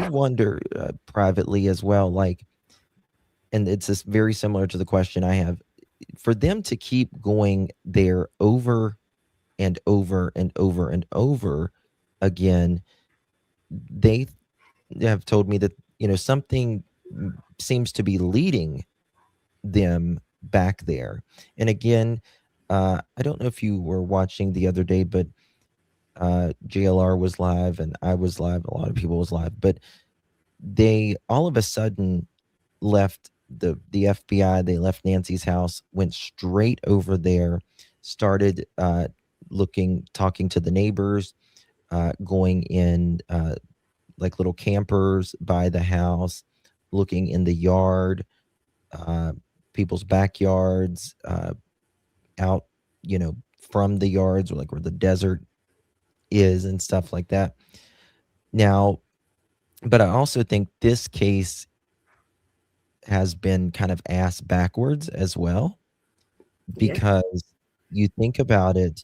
wonder privately as well, like, and it's just very similar to the question I have, for them to keep going there over and over and over and over again. They have told me that something seems to be leading them back there. And again, I don't know if you were watching the other day, but JLR was live and I was live. A lot of people was live, but they all of a sudden left the FBI. They left Nancy's house, went straight over there, started talking to the neighbors, going in like little campers by the house, looking in the yard, people's backyards, out, from the yards, or like where the desert is and stuff like that. Now, but I also think this case has been kind of ass backwards as well, because you think about it,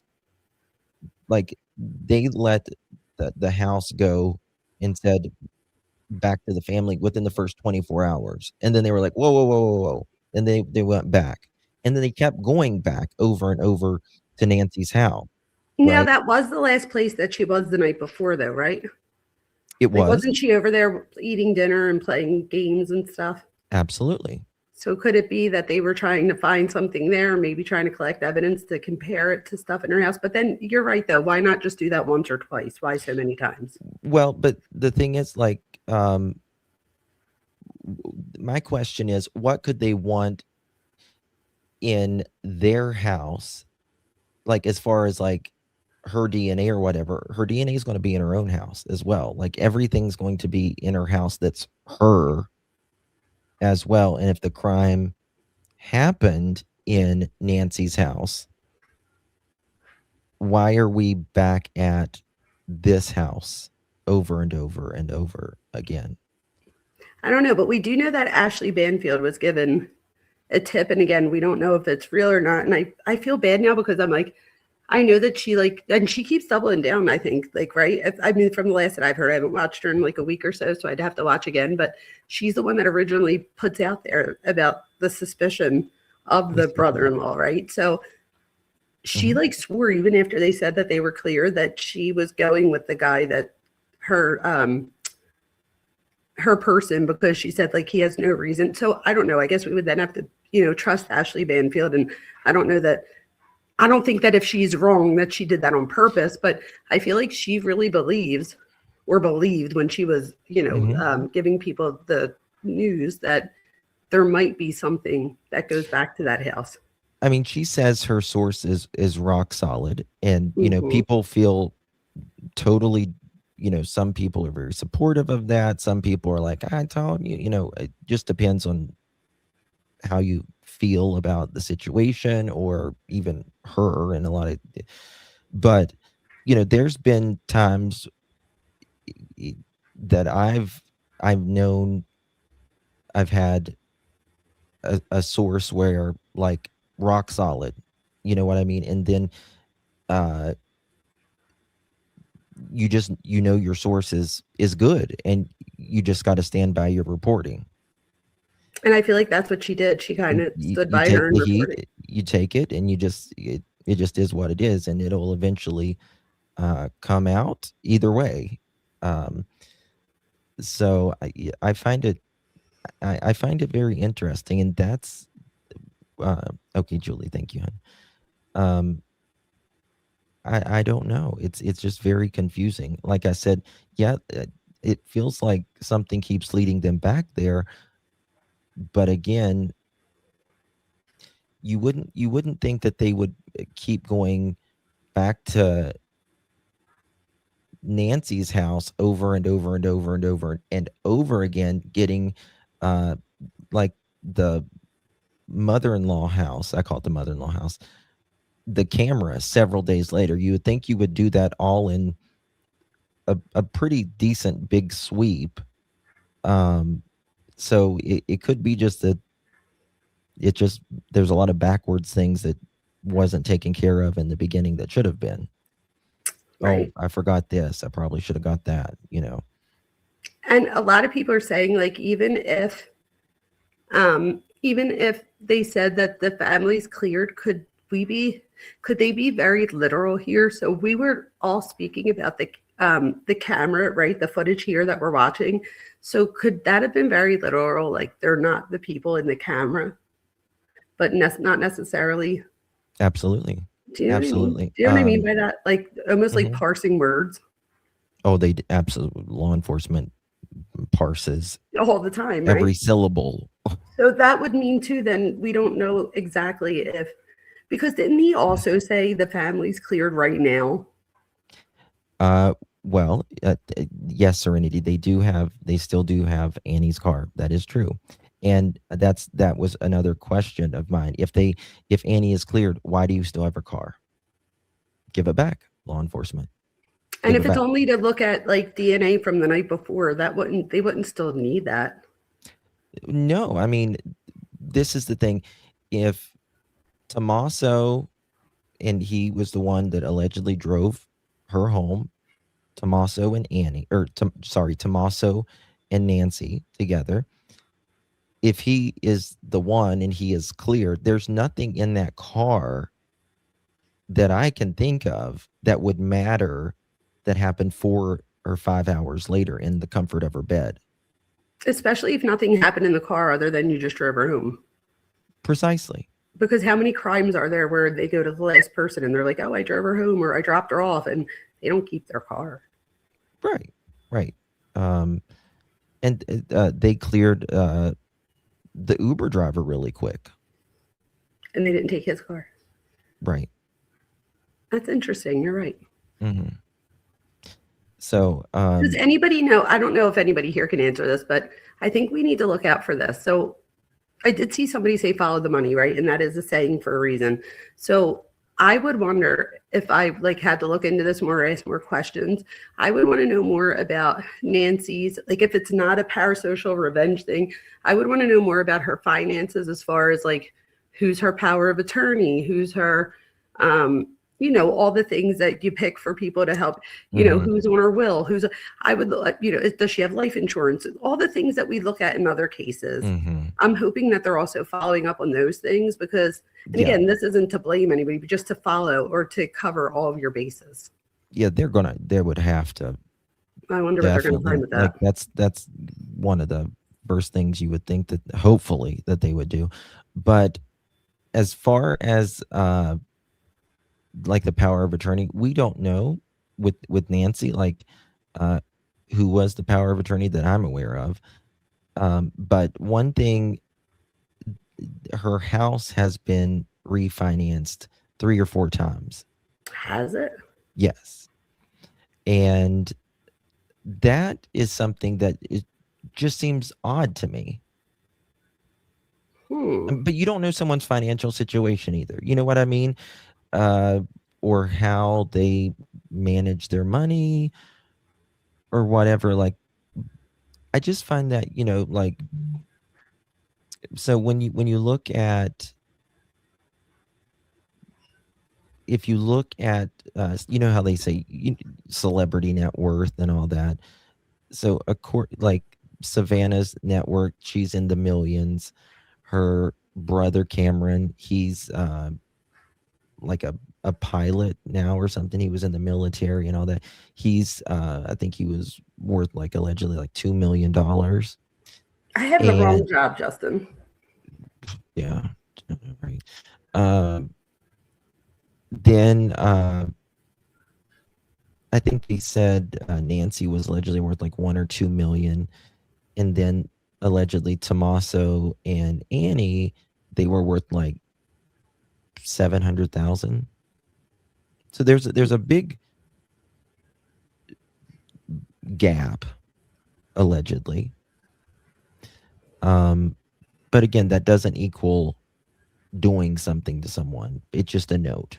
like they let the house go and said back to the family within the first 24 hours. And then they were like, whoa, whoa, whoa, whoa, whoa. And they went back. And then they kept going back over and over to Nancy's house. Now, right? that was the last place that she was the night before, though, right? It was. Wasn't she over there eating dinner and playing games and stuff? Absolutely. So could it be that they were trying to find something there, maybe trying to collect evidence to compare it to stuff in her house? But then you're right, though. Why not just do that once or twice? Why so many times? Well, but the thing is, like, my question is, what could they want in their house? Like, as far as like her DNA or whatever, her DNA is going to be in her own house as well. Like, everything's going to be in her house that's her as well. And if the crime happened in Nancy's house, why are we back at this house over and over and over again? I don't know, but we do know that Ashley Banfield was given a tip. And again, we don't know if it's real or not. And I feel bad now because I'm like, I know that she and she keeps doubling down, I think, like, right? I mean, from the last that I've heard, I haven't watched her in like a week or so I'd have to watch again. But she's the one that originally puts out there about the suspicion of the brother-in-law, right? So she like swore, even after they said that they were clear, that she was going with the guy that her person, because she said like he has no reason. So I don't know. I guess we would then have to, trust Ashley Banfield. And I don't think that if she's wrong that she did that on purpose, but I feel like she really believes or believed when she was, giving people the news that there might be something that goes back to that house. I mean, she says her source is rock solid, and people feel totally some people are very supportive of that. Some people are like, I told you, it just depends on how you feel about the situation or even her and a lot of, but there's been times that I've known I've had a source where like rock solid, you know what I mean? And then uh your source is good, and you just got to stand by your reporting. And I feel like that's what she did. She kind And of you stood by take her and the reported. heat, you take it, and it just is what it is, and it'll eventually come out either way. Um, so I find it I find it very interesting, and that's okay, Julie. Thank you, hon. Um, I don't know. It's just very confusing. Like I said, yeah, it feels like something keeps leading them back there, but again, you wouldn't think that they would keep going back to Nancy's house over and over and over and over and over again, getting like the mother-in-law house. I call it the mother-in-law house. The camera several days later. You would think you would do that all in a pretty decent big sweep. So it could be just that there's a lot of backwards things that wasn't taken care of in the beginning that should have been. Right. Oh, I forgot this. I probably should have got that, And a lot of people are saying, like, even if they said that the family's cleared, could they be very literal here? So we were all speaking about the camera, right? The footage here that we're watching. So could that have been very literal? Like, they're not the people in the camera, but not necessarily. Absolutely. Do you know Absolutely. what I mean? Do you know what I mean by that? Like, almost like parsing words Oh, they absolutely, law enforcement parses all the time, right? every syllable. So that would mean too, then we don't know exactly because didn't he also say the family's cleared right now? Well, yes, Serenity, they still do have Annie's car. That is true. And that was another question of mine. If Annie is cleared, why do you still have her car? Give it back, law enforcement. And if it's only to look at like DNA from the night before, they wouldn't still need that. No, I mean, this is the thing. If Tommaso, and he was the one that allegedly drove her home, Tommaso and Tommaso and Nancy together. If he is the one and he is cleared, there's nothing in that car that I can think of that would matter that happened 4 or 5 hours later in the comfort of her bed. Especially if nothing happened in the car other than you just drove her home. Precisely. Because how many crimes are there where they go to the last person and they're like, oh, I drove her home or I dropped her off, and they don't keep their car. Right. And they cleared the Uber driver really quick. And they didn't take his car. Right. That's interesting. You're right. Mm-hmm. So does anybody know? I don't know if anybody here can answer this, but I think we need to look out for this. So I did see somebody say follow the money, right? And that is a saying for a reason. So I would wonder if I had to look into this more or ask more questions. I would want to know more about Nancy's, if it's not a parasocial revenge thing, I would want to know more about her finances, as far as who's her power of attorney, who's her, all the things that you pick for people to help, who's on her will, does she have life insurance? All the things that we look at in other cases. Mm-hmm. I'm hoping that they're also following up on those things because, and again, this isn't to blame anybody, but just to follow or to cover all of your bases. Yeah, they would have to. I wonder what they're going to find with that. That's one of the first things you would think that hopefully that they would do. But as far as the power of attorney, we don't know with Nancy, who was the power of attorney that I'm aware of. But one thing, her house has been refinanced 3 or 4 times. Has it? Yes. And that is something that it just seems odd to me. But you don't know someone's financial situation either. You know what I mean? Or how they manage their money or whatever. Like, I just find that, like, so when you look at, if you look at, how they say celebrity net worth and all that. So like Savannah's net worth, she's in the millions. Her brother Cameron, he's like a pilot now or something. He was in the military and all that. He's I think he was worth like allegedly like $2 million. I have the wrong job, Justin. Yeah, right. Then I think they said Nancy was allegedly worth like 1 or 2 million, and then allegedly Tommaso and Annie, they were worth like 700,000. So there's a big gap, allegedly. But again, that doesn't equal doing something to someone. It's just a note.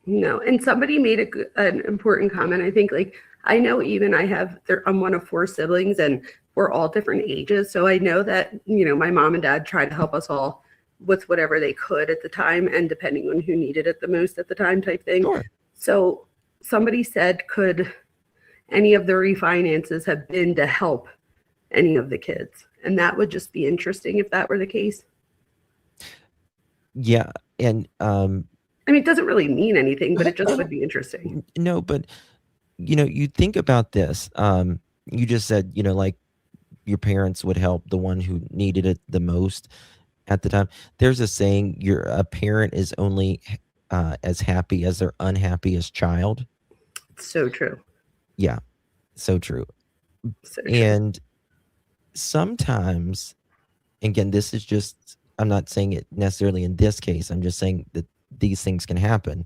No, and somebody made an important comment. I think, like, I know even I'm one of 4 siblings, and we're all different ages. So I know that, my mom and dad tried to help us all with whatever they could at the time, and depending on who needed it the most at the time type thing. Sure. So somebody said, could any of the refinances have been to help any of the kids? And that would just be interesting if that were the case. Yeah. And I mean, it doesn't really mean anything, but it just would be interesting. No, but you think about this. You just said, like your parents would help the one who needed it the most at the time. There's a saying, a parent is only as happy as their unhappiest child. So true. Yeah, so true. So true. And sometimes, again, this is just, I'm not saying it necessarily in this case. I'm just saying that these things can happen.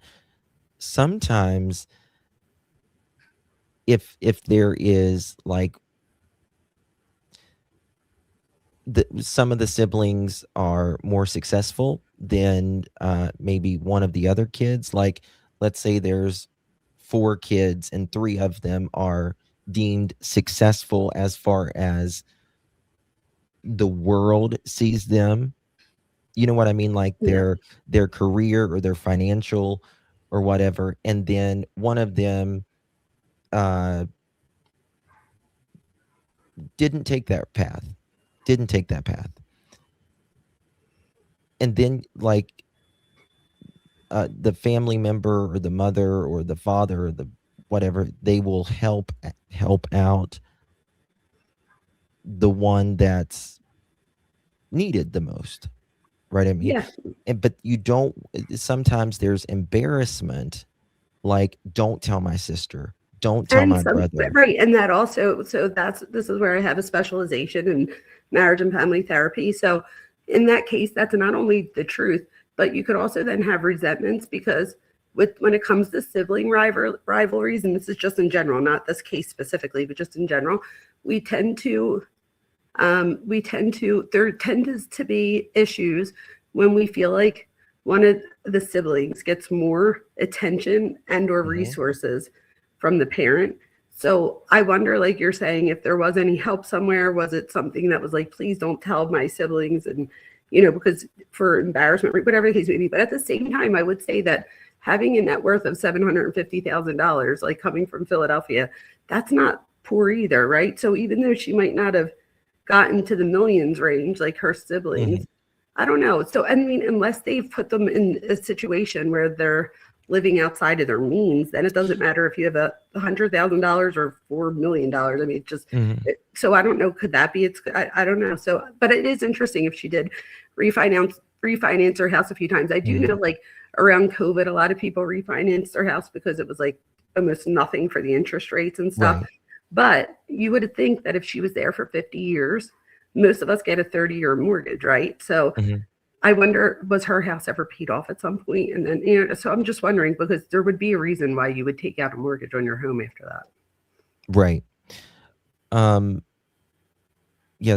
Sometimes if there is like some of the siblings are more successful than maybe one of the other kids, like let's say there's 4 kids and 3 of them are deemed successful as far as the world sees them. You know what I mean? Like their career or their financial or whatever. And then one of them didn't take that path. And then like the family member or the mother or the father or the whatever, they will help out the one that's needed the most. Right. I mean, but you don't, sometimes there's embarrassment, like, don't tell my sister, don't tell my brother. Right. And that also, so this is where I have a specialization in marriage and family therapy. So in that case, that's not only the truth, but you could also then have resentments, because when it comes to sibling rivalries, and this is just in general, not this case specifically, but just in general, there tend to be issues when we feel like one of the siblings gets more attention and or resources from the parent. So I wonder, like you're saying, if there was any help somewhere, was it something that was like, please don't tell my siblings, and because for embarrassment, whatever the case may be. But at the same time, I would say that having a net worth of $750,000, like coming from Philadelphia, that's not poor either, right? So even though she might not have gotten to the millions range like her siblings, I don't know. So I mean, unless they've put them in a situation where they're living outside of their means, then it doesn't matter if you have $100,000 or $4 million. I mean, it just so I don't know. Could that be? I don't know. So, but it is interesting if she did refinance her house a few times. I do know, like around COVID, a lot of people refinanced their house because it was like almost nothing for the interest rates and stuff. Right. But you would think that if she was there for 50 years, most of us get a 30-year mortgage, right? So I wonder, was her house ever paid off at some point? And then, so I'm just wondering, because there would be a reason why you would take out a mortgage on your home after that. Right. Yeah,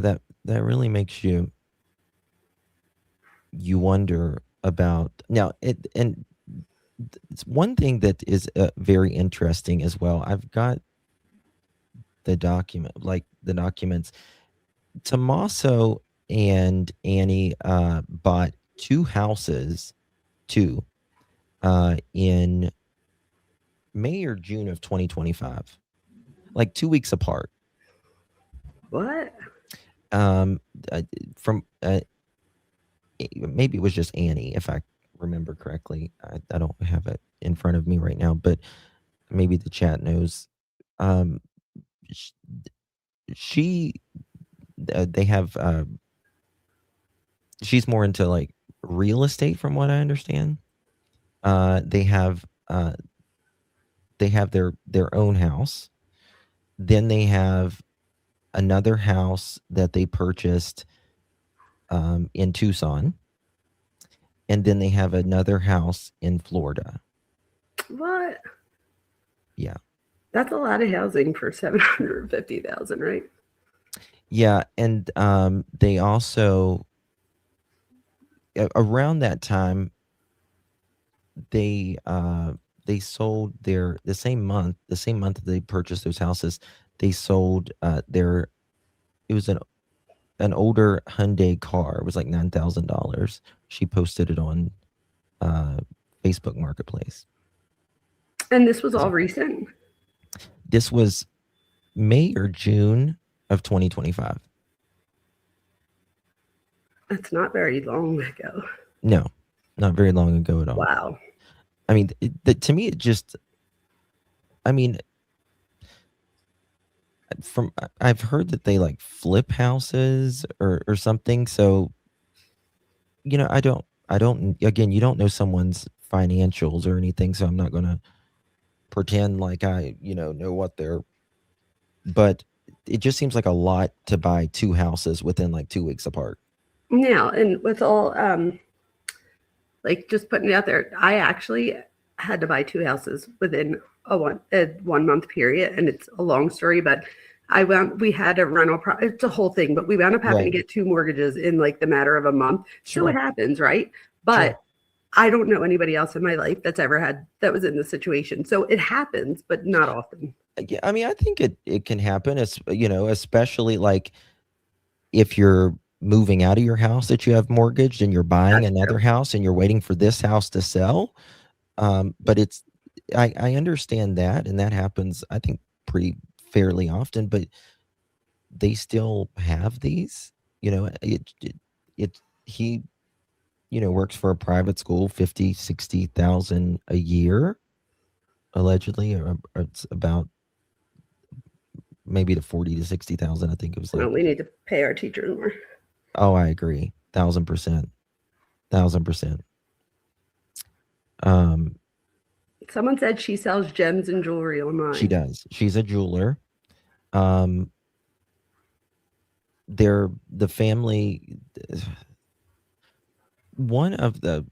that really makes you wonder about now. It's one thing that is very interesting as well. I've got the documents. Tommaso and Annie bought two houses, in May or June of 2025, like 2 weeks apart. What? From maybe it was just Annie, if I remember correctly. I don't have it in front of me right now, but maybe the chat knows. sh- she they have she's more into like real estate from what I understand. They have their own house. Then they have another house that they purchased in Tucson, and then they have another house in Florida. What? Yeah. That's a lot of housing for 750,000, right? Yeah, and they also around that time they sold the same month that they purchased those houses, they sold their it was an older Hyundai car. It was like $9,000. She posted it on Facebook Marketplace. And this was all recent? This was May or June of 2025. That's not very long ago. No, not very long ago at all. Wow. I mean, to me, it just, I mean, I've heard that they like flip houses or something. So, I don't, again, you don't know someone's financials or anything. So I'm not going to pretend like I, know what they're, but it just seems like a lot to buy two houses within like 2 weeks apart. Now, and with all, like just putting it out there, I actually had to buy two houses within a 1 month period, and it's a long story, but we had a rental, it's a whole thing, but we wound up having to get two mortgages in like the matter of a month. Sure. So it happens, right? But sure. I don't know anybody else in my life that was in this situation. So it happens, but not often. Yeah, I mean, I think it can happen. It's, especially like if you're moving out of your house that you have mortgaged and you're buying another house and you're waiting for this house to sell. But I understand that, and that happens, I think, pretty fairly often, but they still have these, he, works for a private school, 50,000-60,000 a year, allegedly, or it's about maybe to 40,000 to 60,000. I think it was like, well, we need to pay our teachers more. Oh, I agree. 1,000%. 1,000%. Someone said she sells gems and jewelry online. She does. She's a jeweler. The family, one of the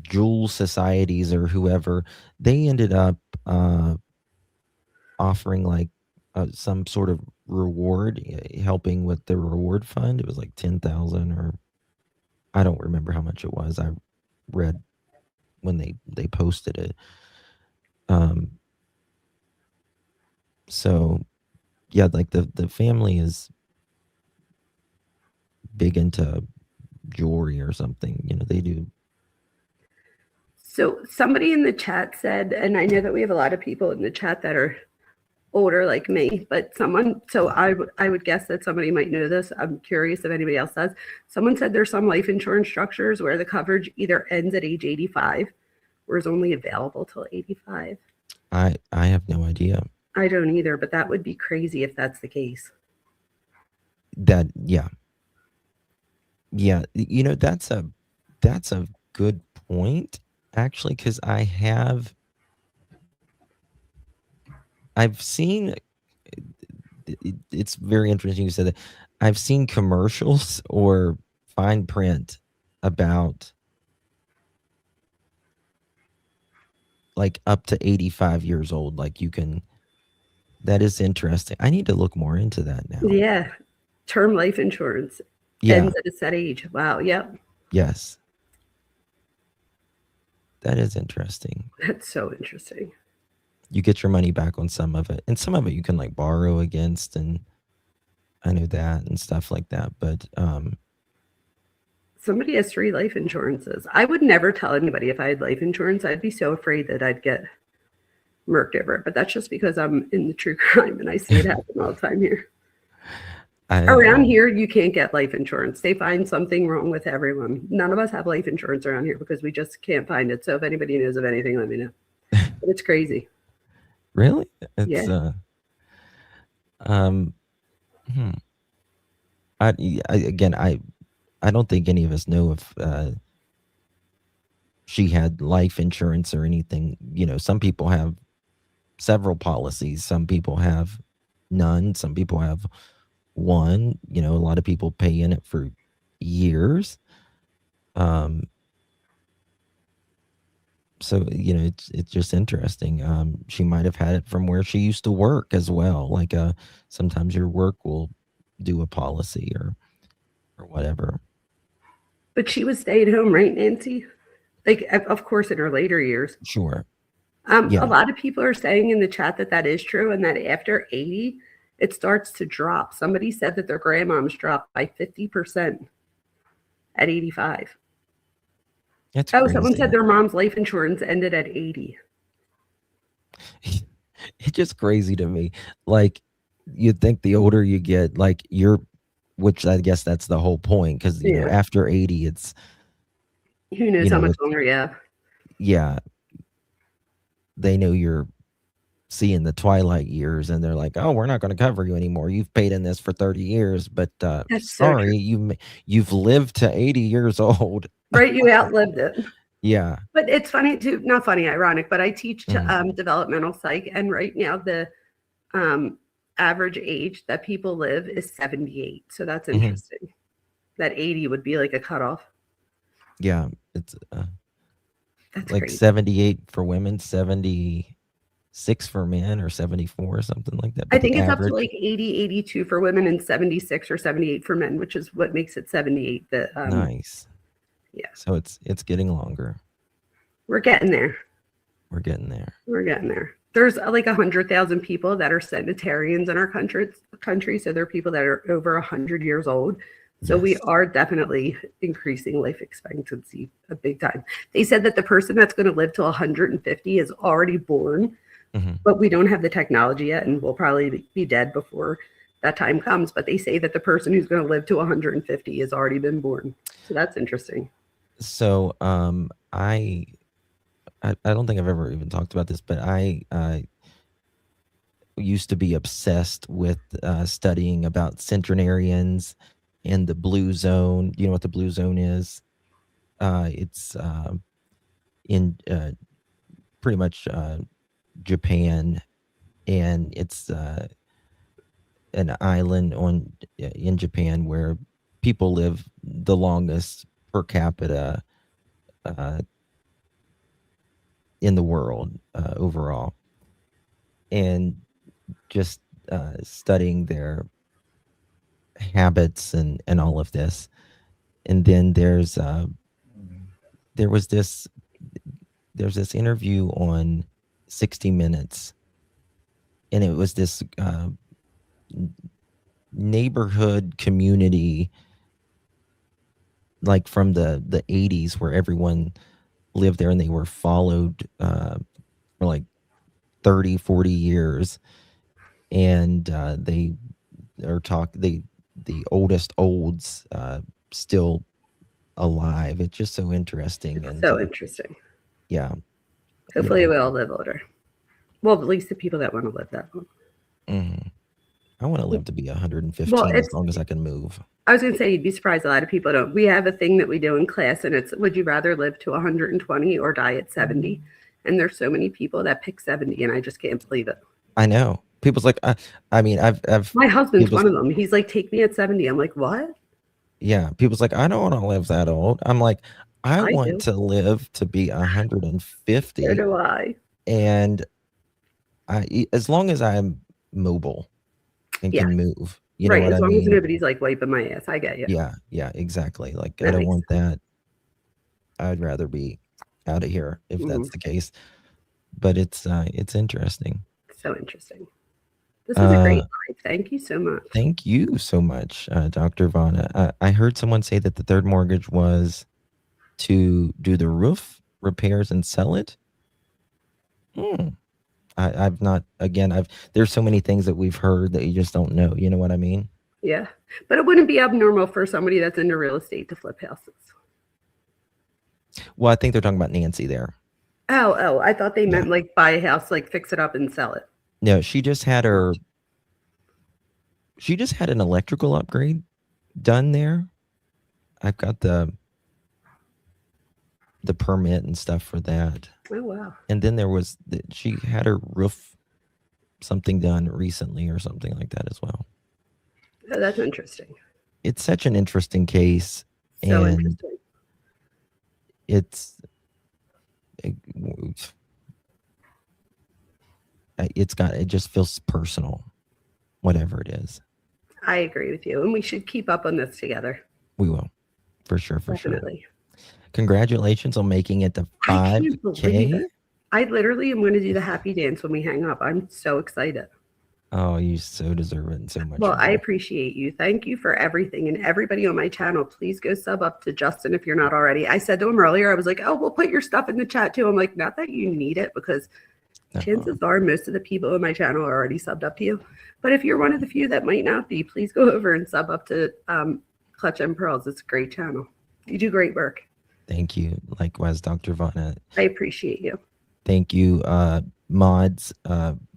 jewel societies or whoever, they ended up offering like some sort of reward, helping with the reward fund. It was like 10,000, or I don't remember how much it was. I read when they posted it. So yeah, like the family is big into jewelry or something. They do. So somebody in the chat said, and I know that we have a lot of people in the chat that are older like me, but I would guess that somebody might know this. I'm curious if anybody else does. Someone said there's some life insurance structures where the coverage either ends at age 85 or is only available till 85. I have no idea. I don't either, but that would be crazy if that's the case. Yeah, that's a good point, actually, because I've seen, it's very interesting you said that. I've seen commercials or fine print about like up to 85 years old, like you can That is interesting. I need to look more into that now. Yeah. Term life insurance Yeah. ends at a set age. Wow. Yep. Yes. That is interesting. That's so interesting. You get your money back on some of it, and some of it you can like borrow against, and I know that and stuff like that. But somebody has 3 life insurances. I would never tell anybody if I had life insurance. I'd be so afraid that I'd get murked over it. But that's just because I'm in the true crime and I see it happen all the time here. Around here, you can't get life insurance. They find something wrong with everyone. None of us have life insurance around here because we just can't find it. So if anybody knows of anything, let me know. But it's crazy. Really? It's Yeah. I don't think any of us know if she had life insurance or anything. You know, some people have several policies. Some people have none. Some people have one. You know, a lot of people pay in it for years. So, you know, it's just interesting. She might have had it from where she used to work as well. Like sometimes your work will do a policy or whatever. But she was staying home, right, Nancy? Like, of course, in her later years. Sure. Yeah. A lot of people are saying in the chat that that is true and that after 80, it starts to drop. Somebody said that their grandmoms dropped by 50% at 85. That's Oh, crazy. someone said their mom's life insurance ended at 80. It's just crazy to me. Like, you'd think the older you get, like which I guess that's the whole point, because you know, after 80, it's who knows how much longer. Yeah. They know you're seeing the twilight years, and they're like, oh, we're not going to cover you anymore. You've paid in this for 30 years, but sorry, you've lived to 80 years old. Right, you outlived it. Yeah. But it's funny too, not funny, ironic, but I teach developmental psych, and right now the average age that people live is 78. So that's interesting. That 80 would be like a cutoff. Yeah, it's that's like crazy. 78 for women, 76 for men, or 74 or something like that. I think it's up to like 80, 82 for women and 76 or 78 for men, which is what makes it 78. Nice. Yeah. So it's getting longer. We're getting there. We're getting there. We're getting there. There's like 100,000 people that are centenarians in our country. So there are people that are over 100 years old. So we are definitely increasing life expectancy a big time. They said that the person that's going to live to 150 is already born, but we don't have the technology yet, and we'll probably be dead before that time comes. But they say that the person who's going to live to 150 has already been born. So that's interesting. So I don't think I've ever even talked about this, but I used to be obsessed with studying about centenarians and the blue zone. You know what the blue zone is? It's in pretty much Japan, and it's an island in Japan where people live the longest per capita in the world overall, and just studying their habits and all of this. And then there's this interview on 60 Minutes, and it was this neighborhood community, like from the 80s, where everyone lived there and they were followed for like 30, 40 years. And they are the oldest olds still alive. It's just so interesting. And so interesting. Yeah. Hopefully we all live older. Well, at least the people that want to live that long. I want to live to be 115 as long as I can move. I was going to say, you'd be surprised a lot of people don't. We have a thing that we do in class, and it's, would you rather live to 120 or die at 70? And there's so many people that pick 70, and I just can't believe it. I know. People's like, I mean, I've my husband's one of them. He's like, take me at 70. I'm like, what? Yeah. People's like, I don't want to live that old. I'm like, I want to live to be 150. So do I. And as long as I'm mobile and Yeah. can move. You know Right. what As I long as mean? nobody's like wiping my ass. I get you. Yeah, exactly. Like I That don't makes want that. I'd rather be out of here if that's Mhm. the case. But it's interesting. So interesting. This was a great Uh, live. Thank you so much. Thank you so much, Dr. Vona. I heard someone say that the third mortgage was to do the roof repairs and sell it. I've not, again, there's so many things that we've heard that you just don't know. You know what I mean? Yeah. But it wouldn't be abnormal for somebody that's into real estate to flip houses. Well, I think they're talking about Nancy there. Oh, I thought they Yeah. meant like buy a house, like fix it up and sell it. No, she just had an electrical upgrade done there. I've got the permit and stuff for that. Oh, wow. And then she had her roof something done recently or something like that as well. Oh, that's interesting. It's such an interesting case. So and interesting. it just feels personal, whatever it is. I agree with you. And we should keep up on this together. We will, for sure. Definitely. Congratulations on making it to I can't believe 5K. it. I literally am going to do the happy dance when we hang up. I'm so excited. Oh, you so deserve it and so much. Well, I appreciate you. Thank you for everything. And everybody on my channel, please go sub up to Justin if you're not already. I said to him earlier, I was like, oh, we'll put your stuff in the chat too. I'm like, not that you need it, because chances are most of the people on my channel are already subbed up to you. But if you're one of the few that might not be, please go over and sub up to Clutch and Pearls. It's a great channel. You do great work. Thank you. Likewise, Dr. Vona. I appreciate you. Thank you, mods.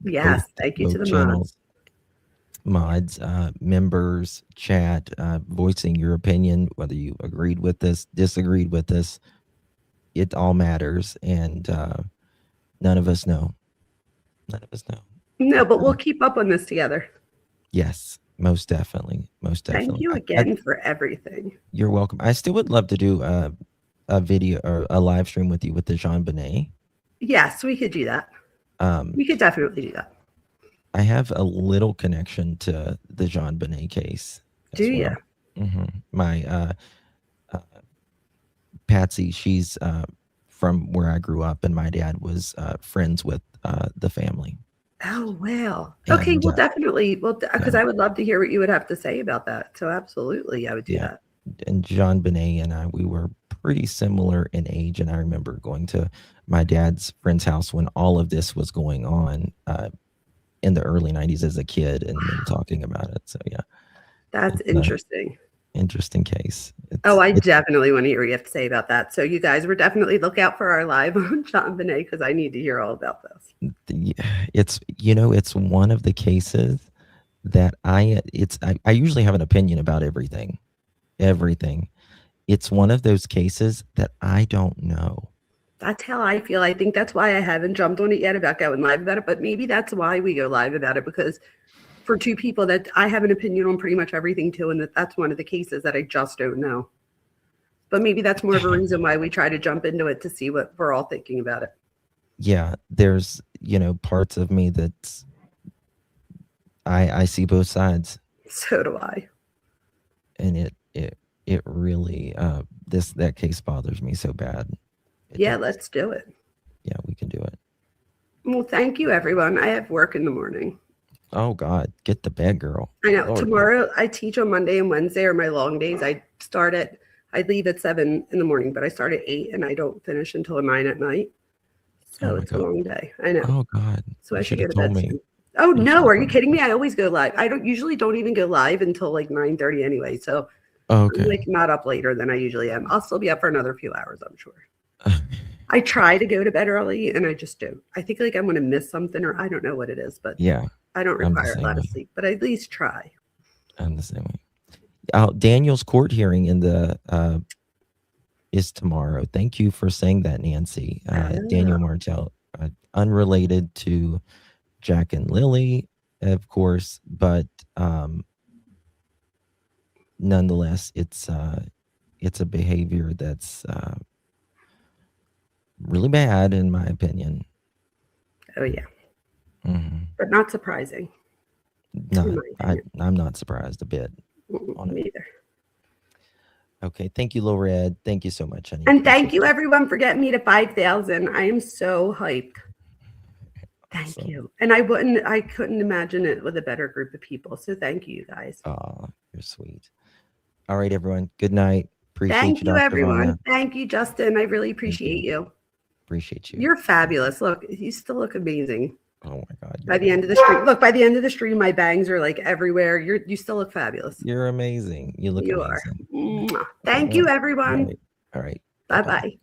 Yes, thank you to the mods. Mods, members, chat, voicing your opinion, whether you agreed with this, disagreed with this, it all matters. And none of us know. None of us know. No, but we'll keep up on this together. Yes, most definitely. Most definitely. Thank you again for everything. You're welcome. I still would love to do a video or a live stream with you with the Jean Benet. Yes, we could do that. We could definitely do that. I have a little connection to the Jean Benet case. Do you? Mm-hmm. My Patsy, she's from where I grew up, and my dad was friends with the family. Oh, wow. Okay, well, definitely. Well, because I would love to hear what you would have to say about that. So absolutely, I would do that. And Jean Benet and I, we were pretty similar in age. And I remember going to my dad's friend's house when all of this was going on in the early 90s as a kid, and then talking about it. So, yeah. That's interesting. Interesting case. I definitely want to hear what you have to say about that. So you guys were definitely look out for our live on Jean Benet, because I need to hear all about this. It's one of the cases that I usually have an opinion about everything. It's one of those cases that I don't know. That's how I feel. I think that's why I haven't jumped on it yet about going live about it, but maybe that's why we go live about it, because for two people that I have an opinion on pretty much everything too, and that's one of the cases that I just don't know. But maybe that's more of a reason why we try to jump into it, to see what we're all thinking about it. Yeah, there's, parts of me that I see both sides. So do I. And it really, that case bothers me so bad. Let's do it. Yeah, we can do it. Well, thank you, everyone. I have work in the morning. Oh, God, get to bed, girl. I know. Tomorrow I teach on Monday and Wednesday are my long days. I leave at 7 in the morning, but I start at 8 and I don't finish until 9 at night. So it's a long day. I know. Oh, God. So I should have go to bed soon. Oh, no. Are you kidding me? I always go live. I usually don't even go live until like 9:30 anyway. So I'm like not up later than I usually am. I'll still be up for another few hours, I'm sure. I try to go to bed early and I just don't. I think like I'm going to miss something, or I don't know what it is, but yeah, I don't require a lot of sleep, but I at least try. I'm the same way. Daniel's court hearing is tomorrow. Thank you for saying that, Nancy. Daniel Martel, unrelated to Jack and Lily, of course, but nonetheless, it's a behavior that's really bad, in my opinion. Oh, yeah. Mm-hmm. But not surprising. No, in my opinion. I'm not surprised a bit. on it. Me either. Okay, thank you, Lorad. Thank you so much, honey. And thank Appreciate you it. everyone for getting me to 5,000. I am so hyped. Thank Awesome. you. And I couldn't imagine it with a better group of people. So thank you guys. Aw, you're sweet. All right, everyone. Good night. Appreciate Thank you, you, Dr. everyone. Vona. Thank you, Justin. I really appreciate you. Appreciate you. You're fabulous. Look, you still look amazing. Oh my God. By the end of the stream, look, by the end of the stream, my bangs are like everywhere. You still look fabulous. You're amazing. You look You amazing. are. Mwah. Thank you, everyone. All right. Bye-bye.